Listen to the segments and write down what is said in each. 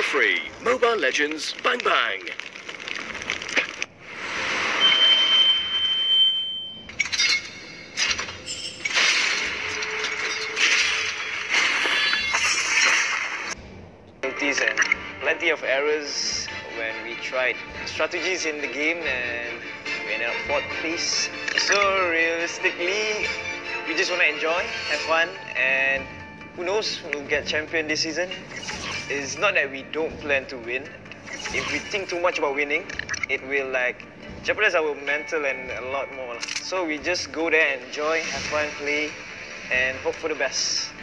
free. Mobile Legends Bang Bang. And plenty of errors when we tried strategies in the game and we ended up 4th place. So realistically, we just want to enjoy, have fun, and who knows, we'll get champion this season. It's not that we don't plan to win. If we think too much about winning, it will jeopardize our mental and a lot more. So we just go there, enjoy, have fun, play, and hope for the best.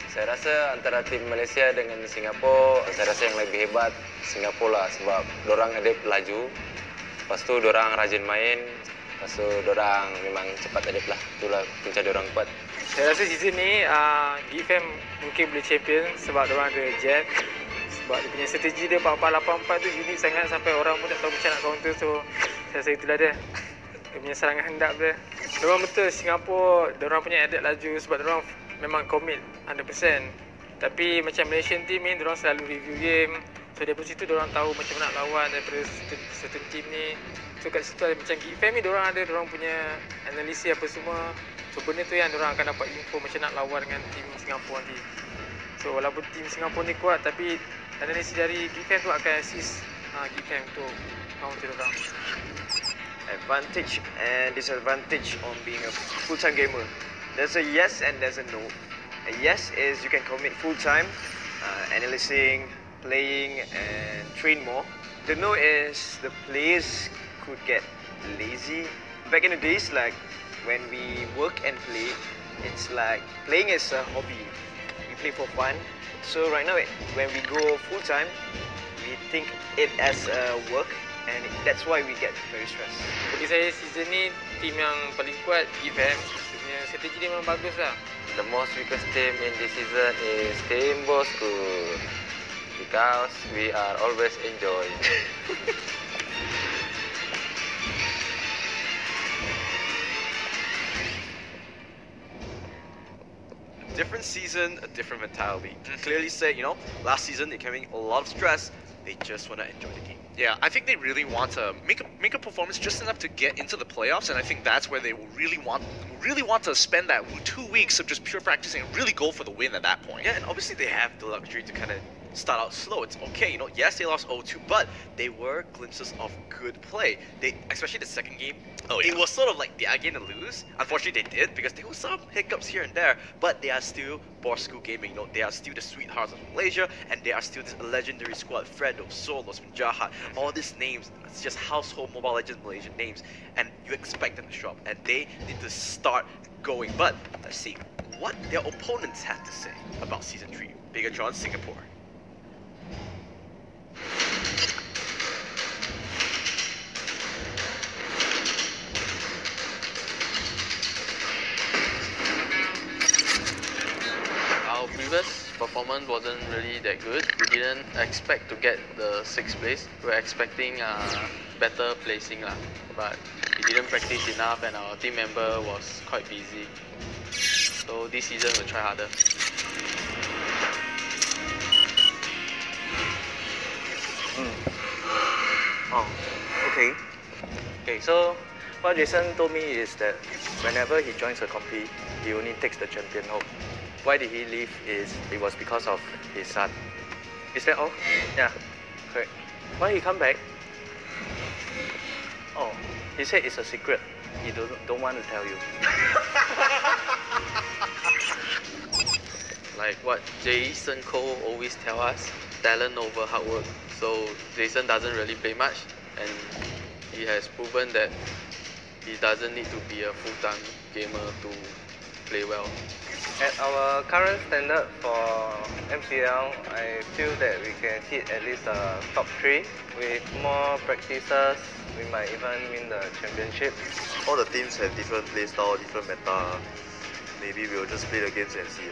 Saya rasa antara tim Malaysia dengan Singapura, saya rasa yang lebih hebat Singapura lah sebab dorang adapt laju. Lepas tu dorang rajin main, lepas tu dorang memang cepat adapt lah. Itulah punca dorang kuat. Saya rasa season ni GFM mungkin boleh champion sebab dorang ada Jet. Sebab dia punya strategi dia 4-4-8-4 tu unik sangat sampai orang pun tak tahu macam nak counter. So saya rasa itulah dia. Dia punya serangan hendap dia. Dorang betul Singapura, dorang punya adapt laju sebab dorang memang commit 100%. Tapi macam Malaysian team ni, diorang selalu review game. So daripada situ diorang tahu macam mana nak lawan daripada certain team ni. So kat situ macam GFM ni diorang ada diorang punya analisis apa semua. So benda tu yang diorang akan dapat info macam nak lawan dengan team Singapura nanti. So walaupun team Singapura ni kuat, tapi analisis dari GFM tu akan assist GFM untuk counter diorang. Advantage and disadvantage on being a full-time gamer. There's a yes and there's a no. A yes is you can commit full-time, analyzing, playing and train more. The no is the players could get lazy. Back in the days, when we work and play, it's like playing is a hobby. We play for fun. So right now, when we go full-time, we think it as a work and that's why we get very stressed. Bagi saya season ni, team yang paling kuat GFM. Strategi dia memang bagus lah. The most weakest team in this season is Team Bosku because we are always enjoy. Different season, a different mentality. Clearly said, last season they carrying a lot of stress. They just want to enjoy the game. Yeah, I think they really want to make a performance just enough to get into the playoffs, and I think that's where they will really want to spend that 2 weeks of just pure practicing and really go for the win at that point. Yeah, and obviously they have the luxury to kind of start out slow. It's okay, yes, they lost 0-2, but they were glimpses of good play. Especially the second game, it was sort of like they are going to lose. Unfortunately, they did because there were some hiccups here and there, but they are still Bosku Gaming. They are still the sweethearts of Malaysia, and they are still this legendary squad. Fredo, Solos, Jahat, all these names, it's just household Mobile Legends Malaysian names, and you expect them to show up, and they need to start going. But let's see what their opponents have to say about Season 3, Bigatron Singapore. Our previous performance wasn't really that good. We didn't expect to get the 6th place. We were expecting better placing lah, but we didn't practice enough and our team member was quite busy. So this season we'll try harder. Oh, okay. Okay, so what Jason told me is that whenever he joins a compete, he only takes the champion home. Why did he leave it was because of his son. Is that all? Yeah, correct. Why he come back? Oh, he said it's a secret. He don't want to tell you. Like what Jason Cole always tell us, talent over hard work. So Jason doesn't really play much, and he has proven that he doesn't need to be a full-time gamer to play well. At our current standard for MPL, I feel that we can hit at least the top 3. With more practices, we might even win the championship. All the teams have different play style, different meta. Maybe we'll just play the games and see.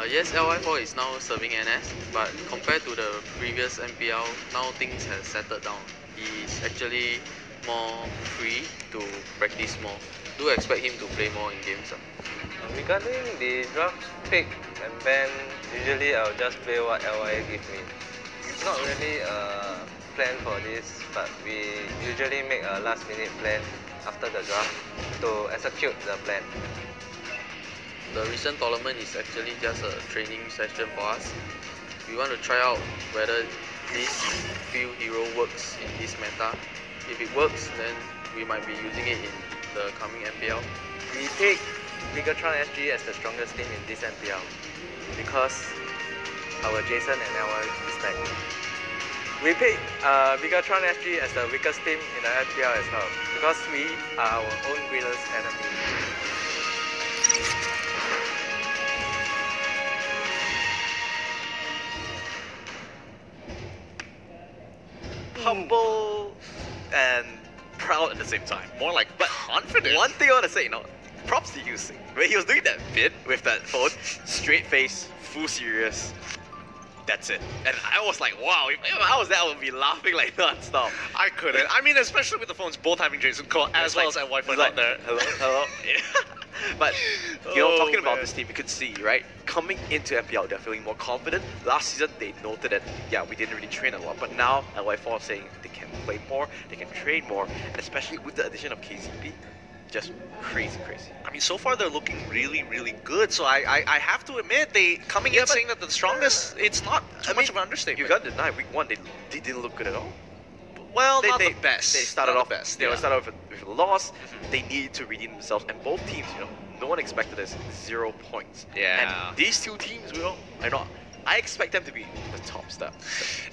Yes, LY4 is now serving NS, but compared to the previous MPL, now things have settled down. He's actually more free to practice more. Do expect him to play more in games. Regarding the draft pick and ban Usually I'll just play what LYA give me. Not really a plan for this, but we usually make a last minute plan after the draft to execute the plan. The recent tournament is actually just a training session for us. We want to try out whether this field hero works in this meta. If it works, then we might be using it in the coming MPL. We take Bigatron SG as the strongest team in this MPL because our Jason and Ella is back. We pick Bigatron SG as the weakest team in the MPL as well because we are our own greatest enemy. Humble and proud at the same time. More like, but confident. One thing I want to say, props to you, Sing. When he was doing that bit with that phone, straight face, full serious. That's it. And I was like, wow, if I was there, I would be laughing like non-stop. I couldn't. I mean, especially with the phones both having Jason Cole as well as that Wi-Fi out there. Hello. But, talking about this team, you could see, right? Coming into MPL, they're feeling more confident. Last season, they noted that, yeah, we didn't really train a lot. But now, LY4 is saying they can play more, they can train more. And especially with the addition of KZP, just crazy. I mean, so far they're looking really, really good. So I have to admit, they coming in saying that the strongest, it's not too much of an understatement. You got to deny, week 1, they didn't look good at all. Well, not the best. They started not off the best. They started off with a loss. They needed to redeem themselves, and both teams, no one expected this 0 points. Yeah. And these two teams, are not. I expect them to be the top step.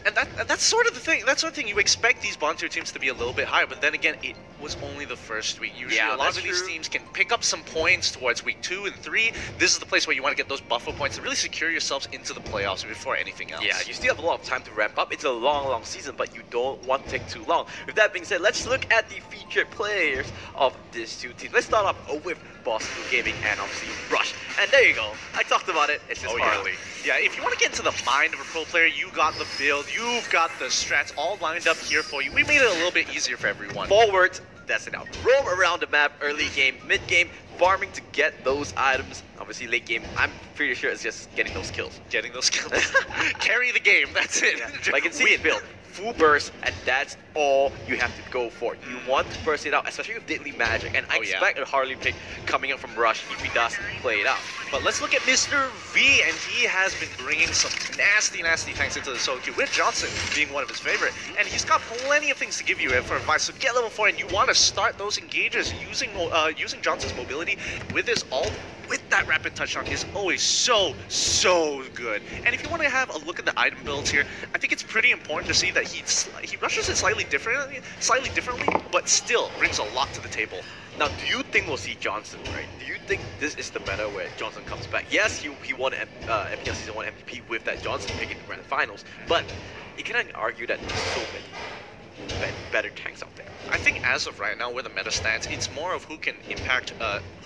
And that's sort of the thing. That's sort of the thing. You expect these bottom tier teams to be a little bit higher, but then again, it was only the first week. Usually, a lot of these teams can pick up some points towards week 2 and 3. This is the place where you want to get those buffer points and really secure yourselves into the playoffs before anything else. Yeah, you still have a lot of time to ramp up. It's a long season, but you don't want to take too long. With that being said, let's look at the featured players of these two teams. Let's start off with Boston Gaming and obviously Rush. And there you go. I talked about it. It's just Harley. Yeah, if you want to get into the mind of a pro player, you got the build, you've got the strats all lined up here for you. We made it a little bit easier for everyone. Forwards, that's it now. Roam around the map, early game, mid game, farming to get those items. Obviously, late game, I'm pretty sure it's just getting those kills. Getting those kills. Carry the game, that's it. Yeah. Like in Seed build, full burst, and that's all you have to go for. You want to burst it out, especially with Diddly Magic, and I expect a Harley pick coming up from Rush if he does play it out. But let's look at Mr. V, and he has been bringing some nasty tanks into the solo queue, with Johnson being one of his favorite. And he's got plenty of things to give you for advice. So get level 4, and you want to start those engages using Johnson's mobility with his ult. With that rapid touchdown is always so good. And if you want to have a look at the item builds here, I think it's pretty important to see that he rushes it slightly differently, but still brings a lot to the table. Now, do you think we'll see Johnson, right? Do you think this is the meta where Johnson comes back? Yes, he won MPL Season 1 MVP with that Johnson pick in the Grand Finals, but you cannot argue that there's so many better tanks out there. I think as of right now, where the meta stands, it's more of who can impact,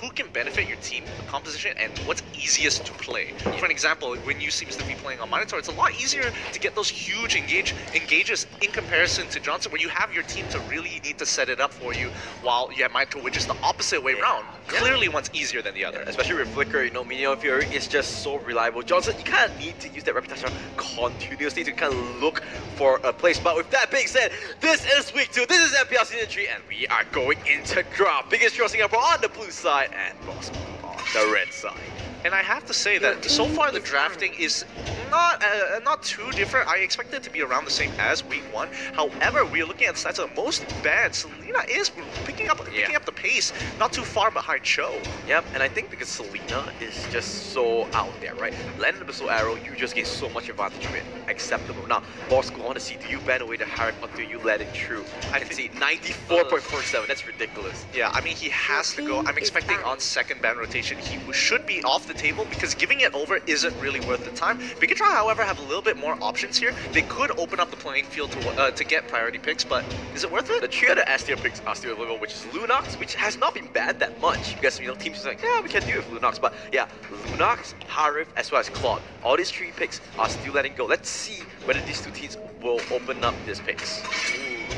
who can benefit your team composition and what's easiest to play. For an example, when you seems to be playing on Minotaur, it's a lot easier to get those huge engages in comparison to Johnson, where you have your team to really need to set it up for you, while you have Minotaur, which is the opposite way around. Clearly one's easier than the other. Especially with Flicker, Minion Fury is just so reliable. Johnson, you kind of need to use that rapid touchdown continuously to kind of look for a place. But with that being said, this is week 2, this is MPL Season 3, and we are going into draft. Biggest draw Singapore on the blue side and Boss on the red side. And I have to say that so far the drafting is not too different. I expect it to be around the same as week 1. However, we're looking at the stats of the most banned. Selena is picking up the pace, not too far behind Cho. Yep, and I think because Selena is just so out there, right? Landing the Missile Arrow, you just gain so much advantage of it. Acceptable. Now, Boss, go on to see, do you ban away the Harem until you let it through? I can see 94.47, that's ridiculous. Yeah, I mean, he has to go. I'm expecting on second ban rotation, he should be off the table because giving it over isn't really worth the time. Bigatron, however, have a little bit more options here. They could open up the playing field to get priority picks, but is it worth it? The 3 other S tier picks are still available, which is Lunox, which has not been bad that much because teams are like, yeah, we can deal with Lunox, but yeah, Lunox, Harif, as well as Claude. All these 3 picks are still letting go. Let's see whether these 2 teams will open up these picks.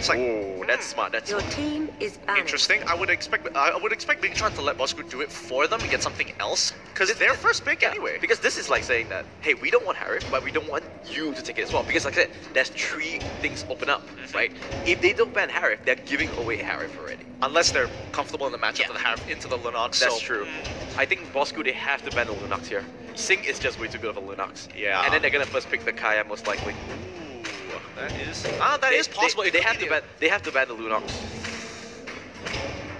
It's like, Oh, that's smart. That's Your smart. team is banished. interesting. I would expect Big Tron to let Bosco do it for them and get something else, because it's their first pick anyway. Because this is like saying that, hey, we don't want Harif, but we don't want you to take it as well. Because like I said, there's 3 things open up, right? If they don't ban Harif, they're giving away Harif already. Unless they're comfortable in the matchup with Harif into the Lunox. That's so, true. I think Bosco, they have to ban the Lunox here. Sync is just way too good of a Lunox. Yeah. And then they're gonna first pick the Kaya most likely. That is possible. They have to ban. They have to ban the Lunox.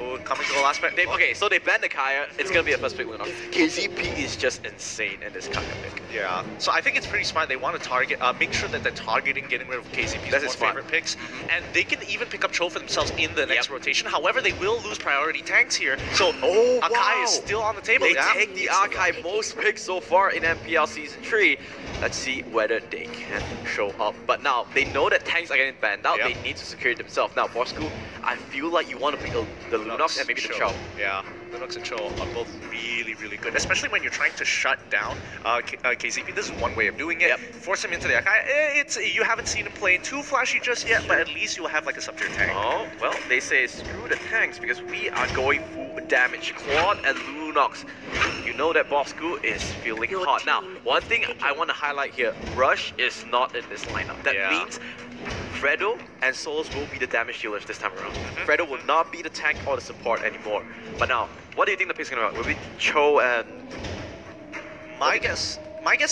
Oh, coming to the last pick. Okay, so they ban the Kaya. It's gonna be a first pick Lunox. KZP is just insane in this Kaya pick. Yeah. So I think it's pretty smart. They want to target, make sure that they're targeting getting rid of KCP's That's more smart. favorite picks, and they can even pick up Cho for themselves in the next rotation. However, they will lose priority tanks here. So Akai is still on the table. They yeah. take the Archive most picks so far in MPL Season 3. Let's see whether they can show up. But now, they know that tanks are getting banned out. Yep. They need to secure it themselves. Now, Bosco, I feel like you want to pick the Lunox and maybe the Cho. Yeah, Lunox and Cho are both really, really good, especially when you're trying to shut down KCP. This is one way of doing it. Yep. Force him into the Akai. You haven't seen him play too flashy just yet, but at least you'll have like a sub-tier tank. Oh, well, they say screw the tanks because we are going full damage. Claude and Lunox. You know that Bosco is feeling Your hot. Now, team one is thing picking. I want to highlight here, Rush is not in this lineup. That means Fredo and Solos will be the damage dealers this time around. Fredo will not be the tank or the support anymore. But now, what do you think the pick's gonna be? Will it be Cho and... My guess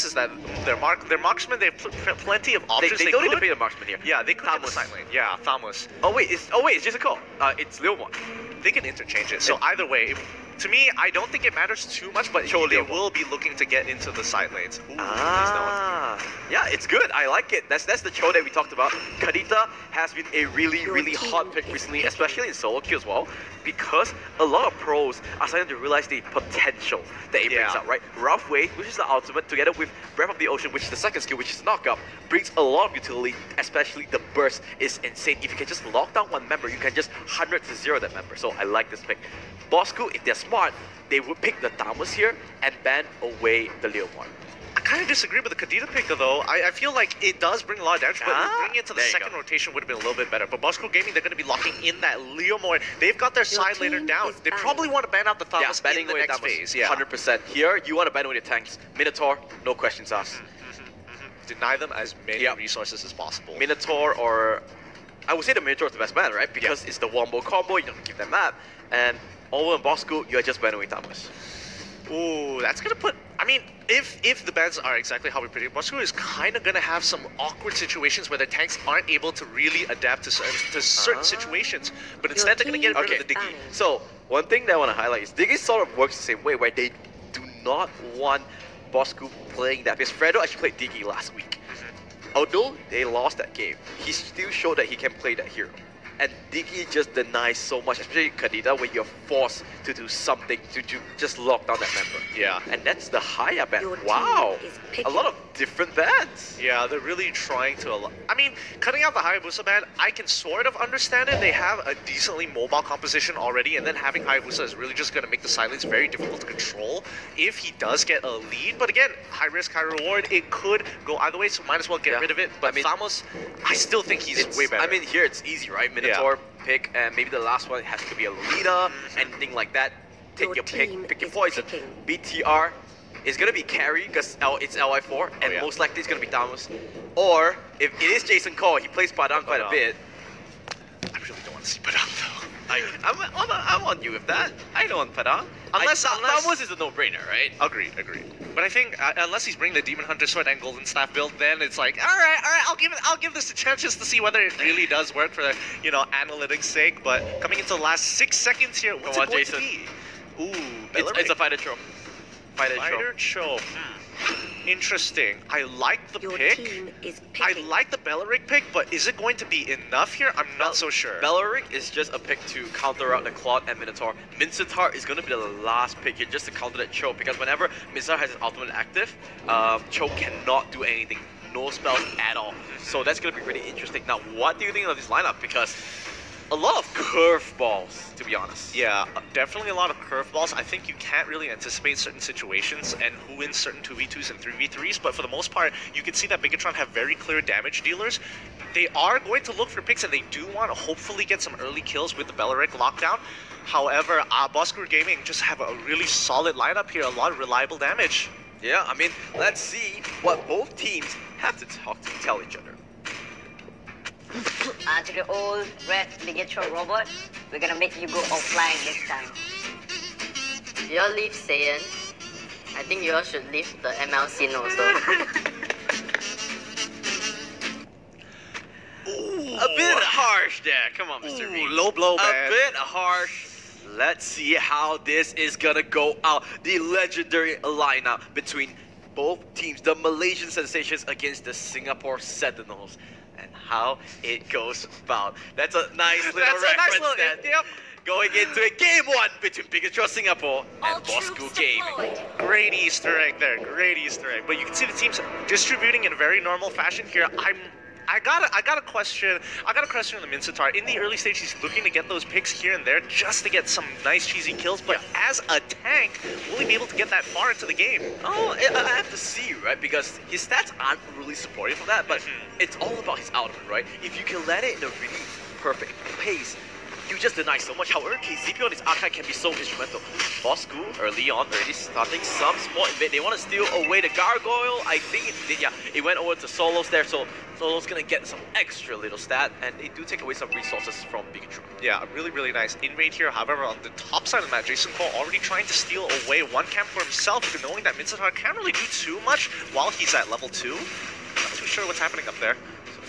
is that their marksman, they have plenty of options. They don't need to play the marksman here. Yeah, they could get the Thamos. side lane. Yeah, Thamos. Oh wait, it's just a call. It's Leomon. They can interchange it. So either way, to me, I don't think it matters too much, but Cho they Leomon. will be looking to get into the side lanes. Ooh, Yeah, it's good. I like it. That's the Cho that we talked about. Kadita has been a really hot pick recently, especially in solo queue as well, because a lot of pros are starting to realize the potential that it brings out, right? Rough Wave, which is the ultimate, together with Breath of the Ocean, which is the second skill, which is knockup, brings a lot of utility, especially the burst is insane. If you can just lock down one member, you can just 100 to 0 that member. So I like this pick. Bosco, if they're smart, they would pick the Thamos here and ban away the Leomon. I kind of disagree with the Kadita pick though. I feel like it does bring a lot of damage, but bringing it to the there you second go. rotation would have been a little bit better. But Bosco Gaming, they're going to be locking in that Leomon. They've got their side laner team down. is They banned. probably want to ban out the Yeah, Thamos banning in the away next Thamos, phase. Yeah. 100%. Here, you want to ban away the tanks. Minotaur, no questions asked. Deny them as many Yep. resources as possible. Minotaur, or I would say the Minotaur is the best ban, right? Because it's the wombo combo, you don't give them map. And over in Bosco, you're just banning away Thamos. Ooh, that's gonna put. I mean, if the bans are exactly how we predict, Bosco is kind of gonna have some awkward situations where the tanks aren't able to really adapt to certain situations. But instead, they're gonna get rid of the Diggy. So, one thing that I want to highlight is Diggy sort of works the same way, where they do not want Bosco playing that. Because Fredo actually played Diggy last week. Although they lost that game, he still showed that he can play that hero. And Diggy just denies so much, especially Kadita, when you're forced to do something to just lock down that member. Yeah. And that's the higher ban. Your team Wow. is A picking. lot of different bans. Yeah, they're really trying to. I mean, cutting out the Hayabusa ban, I can sort of understand it. They have a decently mobile composition already, and then having Hayabusa is really just going to make the silence very difficult to control if he does get a lead. But again, high risk, high reward. It could go either way, so might as well get rid of it. But I mean, Thamos, I still think he's way better. I mean, here it's easy, right? Minotaur pick, and maybe the last one has to be a Lolita, anything like that. Take Your your team pick, pick your is poison. picking. BTR is gonna be carry because it's LI4, and yeah. most likely it's gonna be Thamos. Or if it is Jason Cole, he plays Padang quite a bit. I really don't want to see Padang though. I'm on you with that. I don't want Padang. Unless- Thamos is a no-brainer, right? Agreed. But I think unless he's bringing the Demon Hunter Sword and Golden Staff build, then it's like, all right, I'll give this a chance just to see whether it really does work for analytics sake. But coming into the last 6 seconds here, what's Come it on, going Jason. to be? Ooh, It's a fighter trope. Fighter Cho. Interesting. I like the Your pick. team is I picking. like the Belleric pick, but is it going to be enough here? I'm not so sure. Belleric is just a pick to counter out the Claude and Minotaur. Mincetar is going to be the last pick here just to counter that Cho, because whenever Mincetar has his ultimate active, Cho cannot do anything. No spells at all. So that's going to be really interesting. Now, what do you think of this lineup? Because a lot of curveballs, to be honest. Yeah, definitely a lot of curveballs. I think you can't really anticipate certain situations and who wins certain 2v2s and 3v3s, but for the most part, you can see that Bigatron have very clear damage dealers. They are going to look for picks, and they do want to hopefully get some early kills with the Bellaric lockdown. However, Boskur Gaming just have a really solid lineup here, a lot of reliable damage. Yeah, I mean, let's see what both teams have to tell each other. To the old red Bigatron robot, we're gonna make you go offline this time. You all leave Saiyan. I think you all should leave the ML scene also. A bit harsh there. Come on, Mr. V. Low blow, man. A bit harsh. Let's see how this is gonna go out. The legendary lineup between both teams, the Malaysian Sensations against the Singapore Sentinels, and how it goes about. That's a nice little reference then. Yep. Going into a game one between Bigatron Singapore and Bosku Gaming. Great Easter egg there, great Easter egg. But you can see the teams distributing in a very normal fashion here. I got a question on the Mincetar. In the early stage, he's looking to get those picks here and there just to get some nice cheesy kills. But as a tank, will he be able to get that far into the game? Oh, I have to see, right? Because his stats aren't really supportive of that, but it's all about his ultimate, right? If you can let it in a really perfect pace, you just deny so much. However, KZP on his archive can be so instrumental. Bosku early on, already starting some small invade. They want to steal away the Gargoyle. I think it did, yeah. It went over to Solos there, so Solos gonna get some extra little stat, and they do take away some resources from Bigatron. Yeah, a really, really nice invade here. However, on the top side of the map, Jason Cole already trying to steal away one camp for himself, knowing that Mincetar can't really do too much while he's at level 2. Not too sure what's happening up there.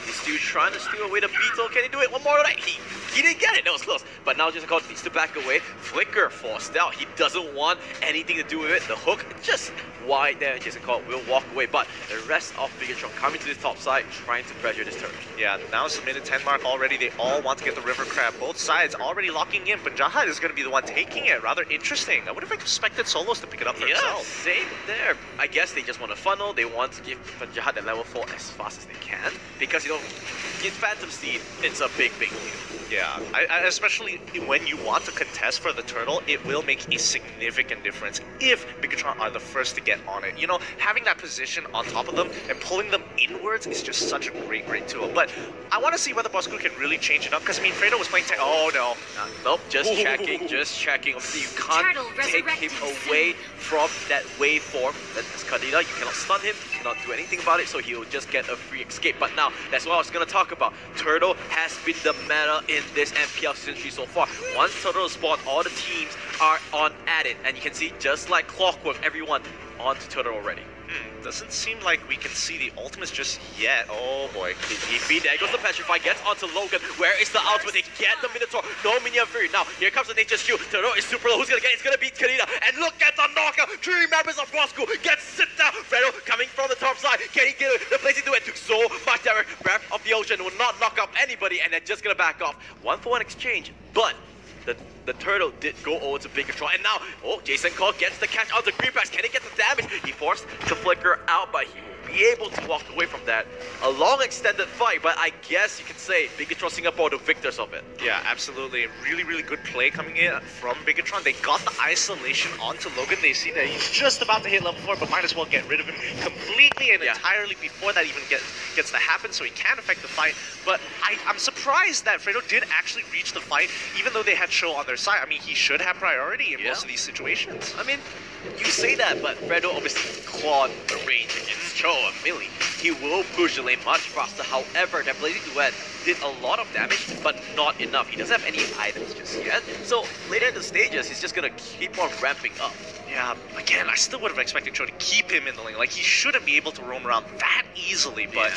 He's still trying to steal away the Beetle. Can he do it? One more right. He didn't get it. That was close. But now Jason Cole needs to back away. Flicker forced out. He doesn't want anything to do with it. The hook just wide there. Jason Cole will walk away. But the rest of Bigatron coming to the top side, trying to pressure this turret. Yeah, now it's the minute 10 mark already. They all want to get the River Crab. Both sides already locking in. Panjahad is going to be the one taking it. Rather interesting. I would have expected Solos to pick it up for himself. Same there. I guess they just want to funnel. They want to give Panjahad that level 4 as fast as they can. Because, you know, in Phantom Steed, it's a big lead. Yeah, I especially when you want to contest for the turtle, it will make a significant difference if Bigatron are the first to get on it. You know, having that position on top of them and pulling them inwards is just such a great tool. But I want to see whether Bosku can really change it up, because I mean, Fredo was playing oh no. Nope, just checking. Obviously, you can't take him away from that waveform. That's Kadida. You cannot stun him, you cannot do anything about it, so he'll just get a free escape. But now, that's what I was going to talk about. Turtle has been the meta in this MPL century so far. Once Turtle spawn, all the teams are on at it. And you can see, just like clockwork, everyone on to Turtle already. Doesn't seem like we can see the ultimates just yet. Oh boy. KZP, there goes the Petrify, gets onto Logan. Where is the ultimate? They get the Minotaur. No minion free. Now, here comes the Nature's Shield. Turtle is super low. Who's gonna get it? It's gonna beat Kanina. And look at the knockout. 3 members of Bosku get sit down. Fredo coming from the top side. Can he get it? The place into it took so much damage. Breath of the Ocean will not knock up anybody, and they're just gonna back off. 1-for-1 exchange. But the turtle did go over to Bigatron, and now, Jason Cole gets the catch on the green patch. Can he get the damage? He forced the flicker out, but he will be able to walk away from that. A long extended fight, but I guess you could say Bigatron Singapore the victors of it. Yeah, absolutely. Really good play coming in from Bigatron. They got the isolation onto Logan. They see that he's just about to hit level 4, but might as well get rid of him completely and entirely before that even gets to happen, so he can affect the fight. But I'm surprised that Fredo did actually reach the fight, even though they had Show on their side. I mean, he should have priority in most of these situations. I mean, you say that, but Fredo obviously clawed the range against Cho and Millie. He will push the lane much faster. However, that Blazing Duet did a lot of damage, but not enough. He doesn't have any items just yet. So later in the stages, he's just gonna keep on ramping up. Yeah, again, I still would have expected Cho to keep him in the lane. Like, he shouldn't be able to roam around that easily, but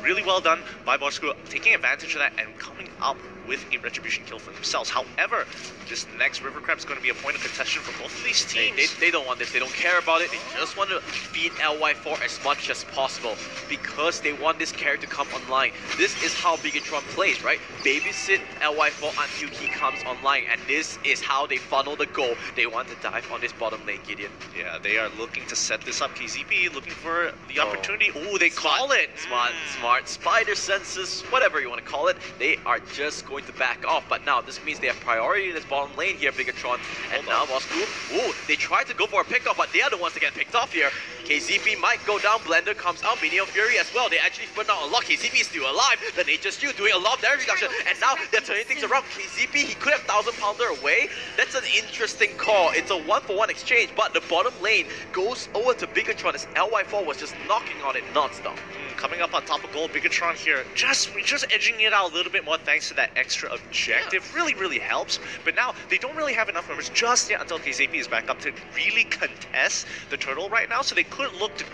really well done by Bosku, taking advantage of that and coming up with a retribution kill for themselves. However, this next River Crab is going to be a point of contention for both of these teams. They don't want this. They don't care about it. They just want to beat LY4 as much as possible because they want this character to come online. This is how Bigatron plays, right? Babysit LY4 until he comes online, and this is how they funnel the goal. They want to dive on this bottom lane, Gideon. Yeah, they are looking to set this up. KZP looking for the opportunity. Oh, they call it. Smart. smart spider senses, whatever you want to call it, they are just going to back off. But now this means they have priority in this bottom lane here, Bigatron. And now Bosku, they tried to go for a pickoff, but they are the ones that get picked off here. KZP might go down, Blender comes out, Minion Fury as well. They actually put out a lot. KZP is still alive. The Nature Stew doing a lot of damage reduction. And now they're turning things around. KZP, he could have 1,000 pounder away. That's an interesting call. It's a 1-for-1 exchange, but the bottom lane goes over to Bigatron as LY4 was just knocking on it non-stop. Coming up on top of gold, Bigatron here, just edging it out a little bit more thanks to that extra objective. Really, really helps. But now, they don't really have enough members just yet until KZP is back up to really contest the turtle right now, so they could look to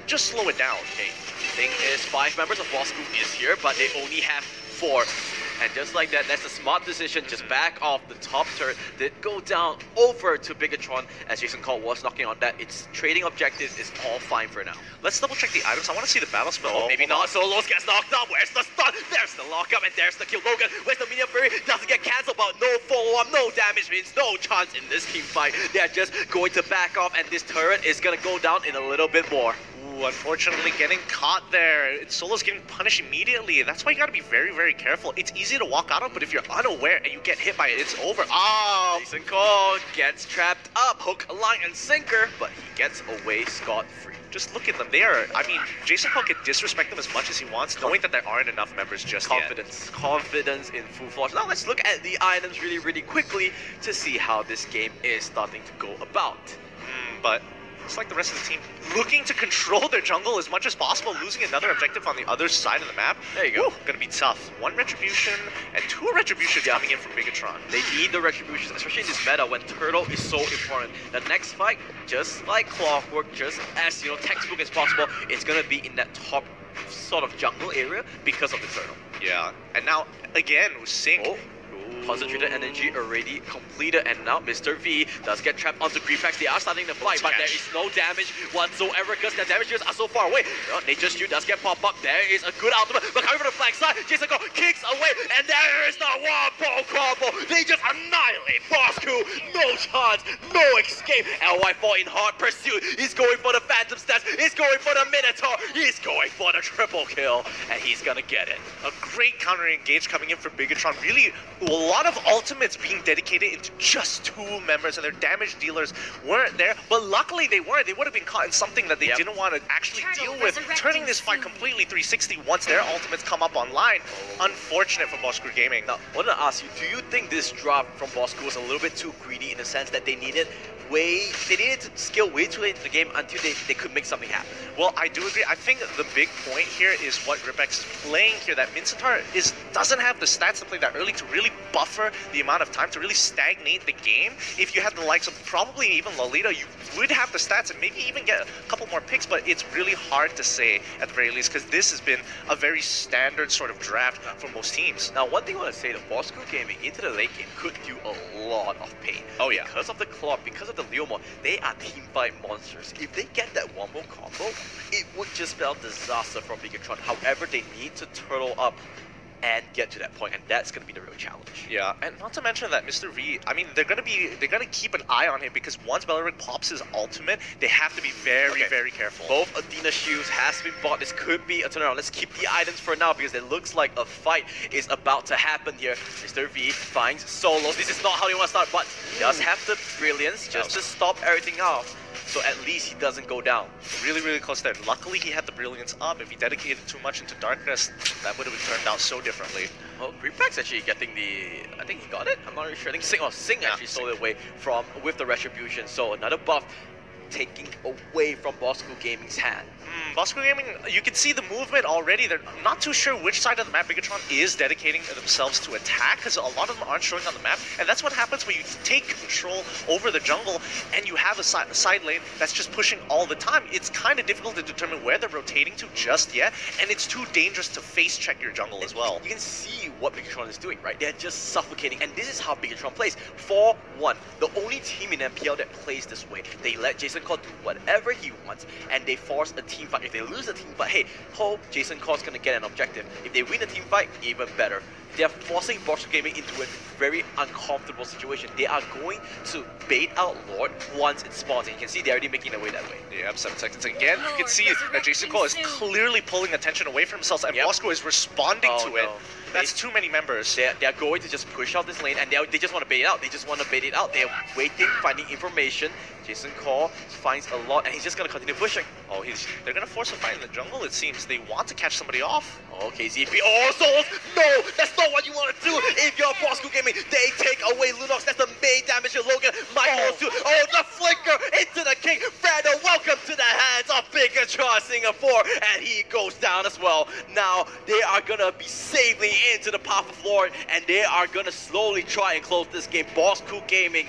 just slow it down. Okay, thing is, 5 members of Boss Group is here, but they only have 4. And just like that, that's a smart decision. Just back off. The top turret did go down over to Bigatron as Jason Cole was knocking on that. It's trading objectives is all fine for now. Let's double check the items. I want to see the battle spell. Oh, maybe not. Solos gets knocked out. Where's the stun? There's the lockup and there's the kill. Logan, where's the Minion Fury? Doesn't get cancelled, but no follow-up, no damage means no chance in this team fight. They're just going to back off and this turret is going to go down in a little bit more. Unfortunately getting caught there. Solo's getting punished immediately. That's why you gotta be very, very careful. It's easy to walk out of, but if you're unaware and you get hit by it, it's over. Oh! Jason Cole gets trapped up, hook, line, and sinker, but he gets away scot-free. Just look at them. They are, I mean, Jason Cole can disrespect them as much as he wants, knowing that there aren't enough members just yet. Confidence in full force. Now let's look at the items really, really quickly to see how this game is starting to go about. But it's like the rest of the team looking to control their jungle as much as possible, losing another objective on the other side of the map. There you go. Gonna be tough. 1 retribution and 2 retributions coming in from Bigatron. They need the retributions, especially in this meta when turtle is so important. The next fight, just like clockwork, just as textbook as possible, it's gonna be in that top sort of jungle area because of the turtle. Yeah, and now again with Sync. Concentrated energy already completed, and now Mr. V does get trapped onto Greenfax. They are starting to fight, but there is no damage whatsoever because their damages are so far away. Nature Stew does get pop up. There is a good ultimate, but coming from the flank side, Jason Cole kicks away, and there is the one-ball combo. They just annihilate Bosku. No chance, no escape. LY4 in hard pursuit. He's going for the Phantom Stats. He's going for the Minotaur. He's going for the triple kill, and he's gonna get it. A great counter engage coming in from Bigatron. Really, a lot of ultimates being dedicated into just 2 members, and their damage dealers weren't there. But luckily they weren't. They would have been caught in something that they didn't want to actually deal with, turning this fight completely 360 once their ultimates come up online. Unfortunate for Bosku Gaming. Now, I want to ask you, do you think this drop from Bosku was a little bit too greedy in the sense that they needed to scale way too late into the game until they could make something happen? Well, I do agree. I think the big point here is what Ripex is playing here, that Mincentar doesn't have the stats to play that early to really buffer the amount of time to really stagnate the game. If you had the likes of probably even Lolita, you would have the stats and maybe even get a couple more picks, but it's really hard to say at the very least because this has been a very standard sort of draft for most teams. Now, one thing I want to say, the Bosku Gaming into the late game could do a lot of pain. Oh yeah. Because of the clock, because of the Leomon, they are teamfight monsters. If they get that one-more combo, it would just spell disaster from Bigatron. However, they need to turtle up and get to that point, and that's going to be the real challenge. Yeah, and not to mention that Mr. V, I mean, they're gonna keep an eye on him because once Beleric pops his ultimate, they have to be very, very careful. Both Athena shields has been bought. This could be a turnaround. Let's keep the items for now because it looks like a fight is about to happen here. Mr. V finds Solos. This is not how they want to start, but he does have the brilliance just to stop everything off. So at least he doesn't go down. Really, really close there. Luckily, he had the brilliance up. If he dedicated too much into darkness, that would have turned out so differently. Oh, Greenpack's actually getting the... I think he got it? I'm not really sure. I think Sing actually stole it away with the Retribution. So another buff taking away from Bosku Gaming's hand. Bosku Gaming, you can see the movement already. They're not too sure which side of the map Bigatron is dedicating themselves to attack because a lot of them aren't showing on the map. And that's what happens when you take control over the jungle and you have a side lane that's just pushing all the time. It's kind of difficult to determine where they're rotating to just yet, and it's too dangerous to face check your jungle as well. You can see what Bigatron is doing, right? They're just suffocating, and this is how Bigatron plays. 4-1. The only team in MPL that plays this way. They let Jason Cole do whatever he wants, and they force a team fight. If they lose a team fight, hey, Jason Cole's gonna get an objective. If they win a team fight, even better. they are forcing Bosch Gaming into a very uncomfortable situation. They are going to bait out Lord once it spawns, and you can see they're already making their way that way. Yeah, 7 seconds again. You can see that Jason Cole is clearly pulling attention away from himself, and Bosco is responding to it. That's too many members. They're going to just push out this lane, and they just want to bait it out. They just want to bait it out. They're waiting, finding information. Jason Cole finds a lot, and he's just going to continue pushing. Oh, they're going to force a fight in the jungle, it seems. They want to catch somebody off. Okay, ZP. Oh, Souls! No! That's not what you want to do! If you're Bosco Gaming, they take away Lunox. That's the main damage that Logan might go to. Oh, the flicker into the king. Fredo, welcome to the hands of Bigatron Singapore. And he goes down as well. Now, they are going to be safely into the path of Lord, and they are going to slowly try and close this game. Bosco Gaming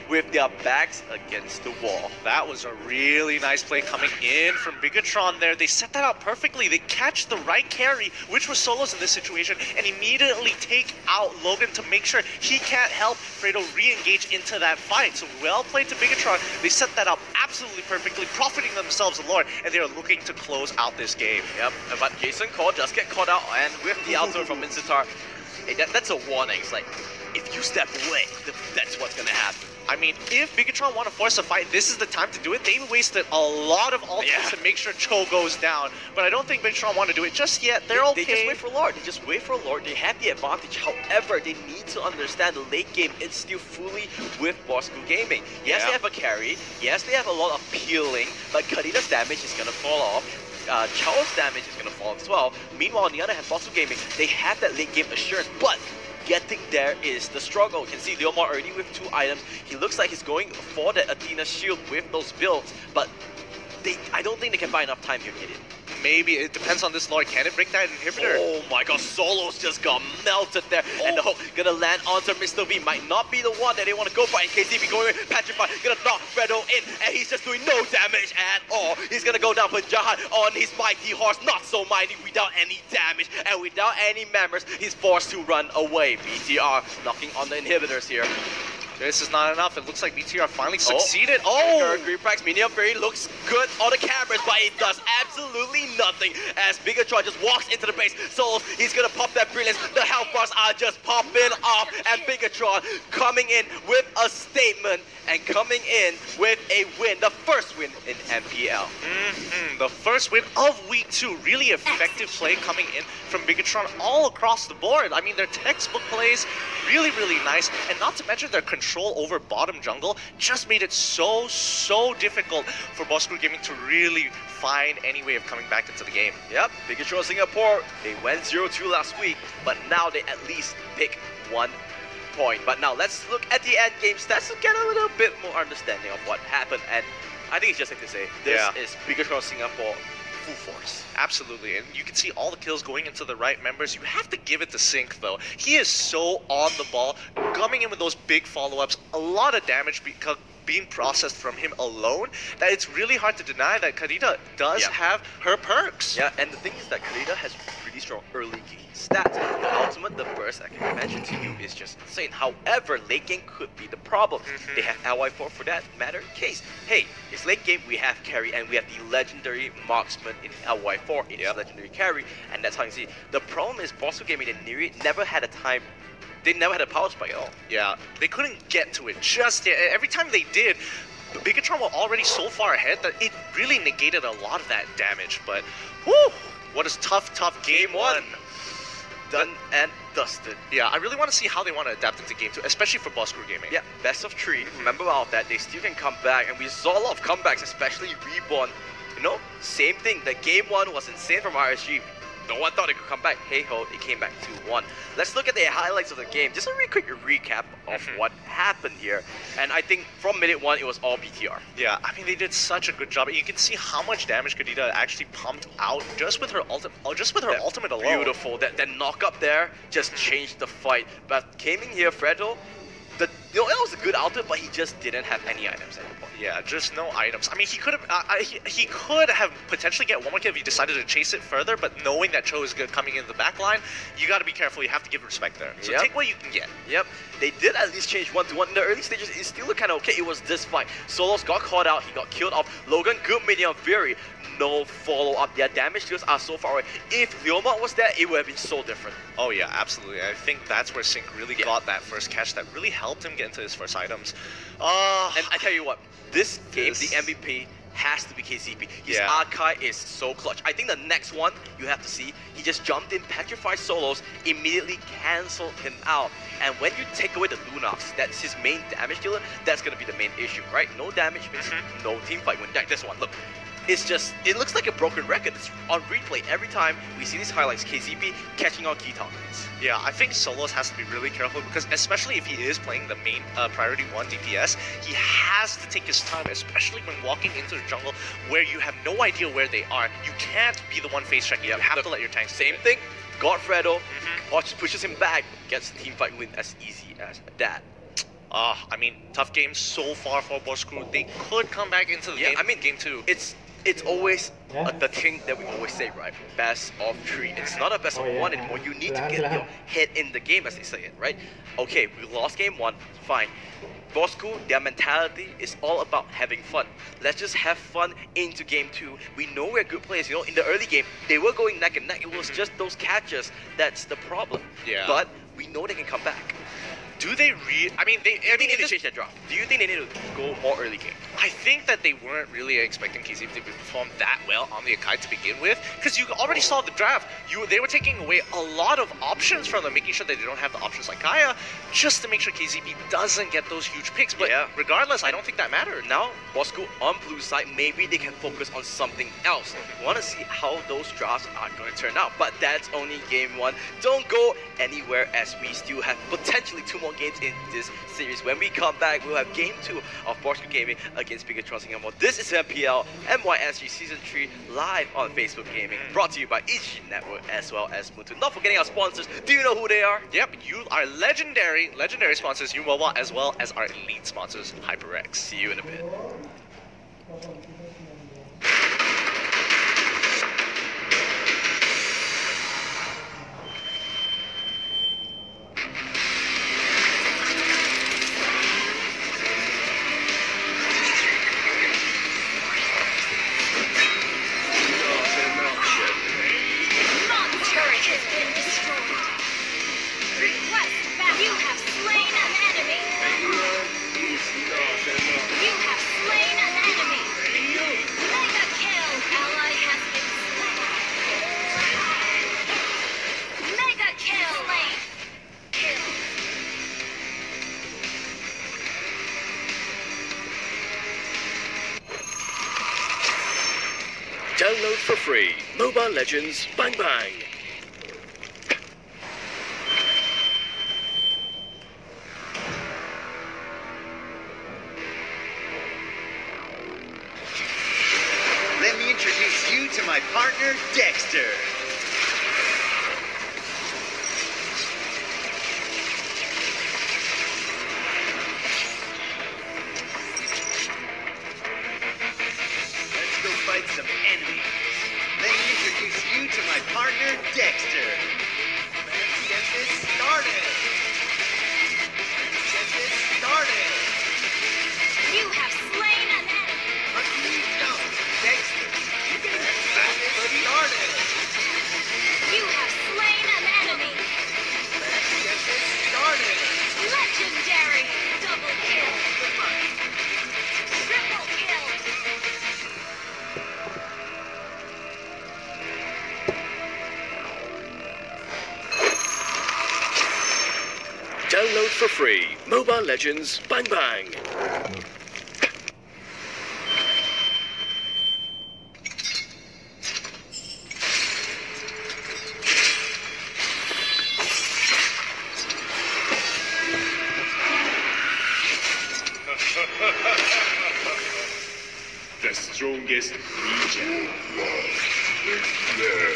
with their backs against the wall. That was a really nice play coming in from Bigatron there. They set that up perfectly. They catch the right carry, which was Solos in this situation, and immediately take out Logan to make sure he can't help Fredo re-engage into that fight. So well played to Bigatron. They set that up absolutely perfectly, profiting themselves a lot, and they are looking to close out this game. Yep, but Jason Cole just get caught out, and with the ultimate from Minsitar, hey, that's a warning. It's like, if you step away, that's what's gonna happen. I mean, if Bigatron want to force a fight, this is the time to do it. They wasted a lot of ultimates to make sure Cho goes down, but I don't think Bigatron want to do it just yet. They're okay. They just wait for Lord. They just wait for Lord. They have the advantage. However, they need to understand the late game is still fully with Bosco Gaming. Yes, they have a carry. Yes, they have a lot of peeling, but Kadita's damage is gonna fall off. Chao's damage is gonna fall as well. Meanwhile, on the other hand, Bosco Gaming, they have that late game assurance, but getting there is the struggle. You can see Leomar already with 2 items. He looks like he's going for that Athena shield with those builds, but I don't think they can buy enough time here to get in. Maybe it depends on this Lord. Can it break that inhibitor? Oh my god, Solos just got melted there. And the hook gonna land onto Mr. V. Might not be the one that they want to go for. And KCB going in, Petrified, gonna knock Fredo in, and he's just doing no damage at all. He's gonna go down for Jahan on his mighty horse. Not so mighty without any damage. And without any members, he's forced to run away. BTR knocking on the inhibitors here. This is not enough. It looks like BTR finally succeeded. Oh! Green Prax Minion Fury looks good on the cameras, but it does absolutely nothing as Bigatron just walks into the base. So he's gonna pop that brilliance. The health bars are just popping off, and Bigatron coming in with a statement and coming in with a win. The first win in MPL. The first win of week 2. Really effective play coming in from Bigatron all across the board. I mean, their textbook plays, really, really nice. And not to mention their control over bottom jungle just made it so difficult for Bosco Gaming to really find any way of coming back into the game. Yep, Bigatron Singapore, they went 0-2 last week, but now they at least pick 1 point. But now let's look at the end game stats to get a little bit more understanding of what happened. And I think it's just like to say, this is Bigatron Singapore full force. Absolutely, and you can see all the kills going into the right members. You have to give it to Sync though. He is so on the ball, coming in with those big follow-ups, a lot of damage being processed from him alone, that it's really hard to deny that Kadita does have her perks. Yeah, and the thing is that Kadita has pretty strong early game stats. The ultimate, the burst I can mention to you is just insane. However, late game could be the problem. They have LY4 for that matter case. Hey, it's late game, we have carry, and we have the legendary marksman in LY4 in his legendary carry, and that's how you see. The problem is Bosco Gaming and never had a time. They never had a power spike at all. Yeah, they couldn't get to it just yet. Every time they did, Bigatron were already so far ahead that it really negated a lot of that damage. But, whew, what a tough game 1. Done and dusted. Yeah, I really want to see how they want to adapt into game 2, especially for Bosco Gaming. Yeah, best of 3. Remember about that, they still can come back, and we saw a lot of comebacks, especially Reborn. You know, same thing. The game 1 was insane from RSG. No one thought it could come back. Hey ho, it came back 2-1. Let's look at the highlights of the game. Just a really quick recap of what happened here. And I think from minute 1, it was all BTR. Yeah, I mean, they did such a good job. You can see how much damage Kadita actually pumped out just with her ultimate alone. Beautiful. That knock up there just changed the fight. But came in here, Fredo. It was a good ultimate, but he just didn't have any items at the point. Yeah, just no items. I mean, he could have potentially get one more kill if he decided to chase it further, but knowing that Cho is good coming in the back line, you got to be careful. You have to give respect there. So take what you can get. Yep. They did at least change 1-1. In the early stages, it still looked kind of okay. It was this fight. Solos got caught out. He got killed off. Logan, good minion Fury. no follow-up. Their damage dealers are so far away. If Leomart was there, it would have been so different. Oh yeah, absolutely. I think that's where Sync really got that first catch that really helped him get into his first items. And I tell you what, this game, the MVP has to be KCP. His Archive is so clutch. I think the next one you have to see, he just jumped in, petrified solos, immediately cancelled him out. And when you take away the Lunox, that's his main damage dealer, that's gonna be the main issue, right? No damage means no team fight win. Like this one, look. It's just, it looks like a broken record. It's on replay every time we see these highlights, KCP catching on key targets. Yeah, I think Solos has to be really careful because especially if he is playing the main priority 1 DPS, he has to take his time, especially when walking into the jungle where you have no idea where they are. You can't be the one face checking. You have to let your tanks Same thing, Godfredo pushes him back, gets the team fight win as easy as that. I mean, tough game so far for Boskru. They could come back into the game. I mean, game 2. It's always the thing that we always say, right? Best of 3. It's not a best of 1 anymore. You need to get your head in the game, as they say it, right? Okay, we lost game 1, fine. Bosku, their mentality is all about having fun. Let's just have fun into game 2. We know we're good players. You know, in the early game, they were going neck and neck. It was just those catches that's the problem. Yeah. But we know they can come back. Do they I mean, they need to change their draft. Do you think they need to go more early game? I think that they weren't really expecting KCP to perform that well on the Akai to begin with, because you already saw the draft. They were taking away a lot of options from them, making sure that they don't have the options like Kaya, just to make sure KCP doesn't get those huge picks. But regardless, I don't think that mattered. Now, Bosku on blue side, maybe they can focus on something else. We want to see how those drafts are going to turn out, but that's only game 1. Don't go anywhere as we still have potentially 2 more games in this series. When we come back, we'll have game 2 of Borsku Gaming against Bigatron Singapore. This is MPL MYSG Season 3 live on Facebook Gaming, brought to you by Ichi Network as well as Mutu. Not forgetting our sponsors. Do you know who they are? Yep, you are legendary sponsors, U-Mobile, as well as our elite sponsors, HyperX. See you in a bit. Download for free. Mobile Legends Bang Bang. Let me introduce you to my partner, Dexter. Some enemies. Let me introduce you to my partner, Dexter. Let's get this started. Let's get this started. You have slain an enemy. But you don't, Dexter. Let's get this started. You have slain an enemy. Let's get this started. Legendary. Double kill. Triple kill. Download for free. Mobile Legends Bang Bang. The strongest legion is there.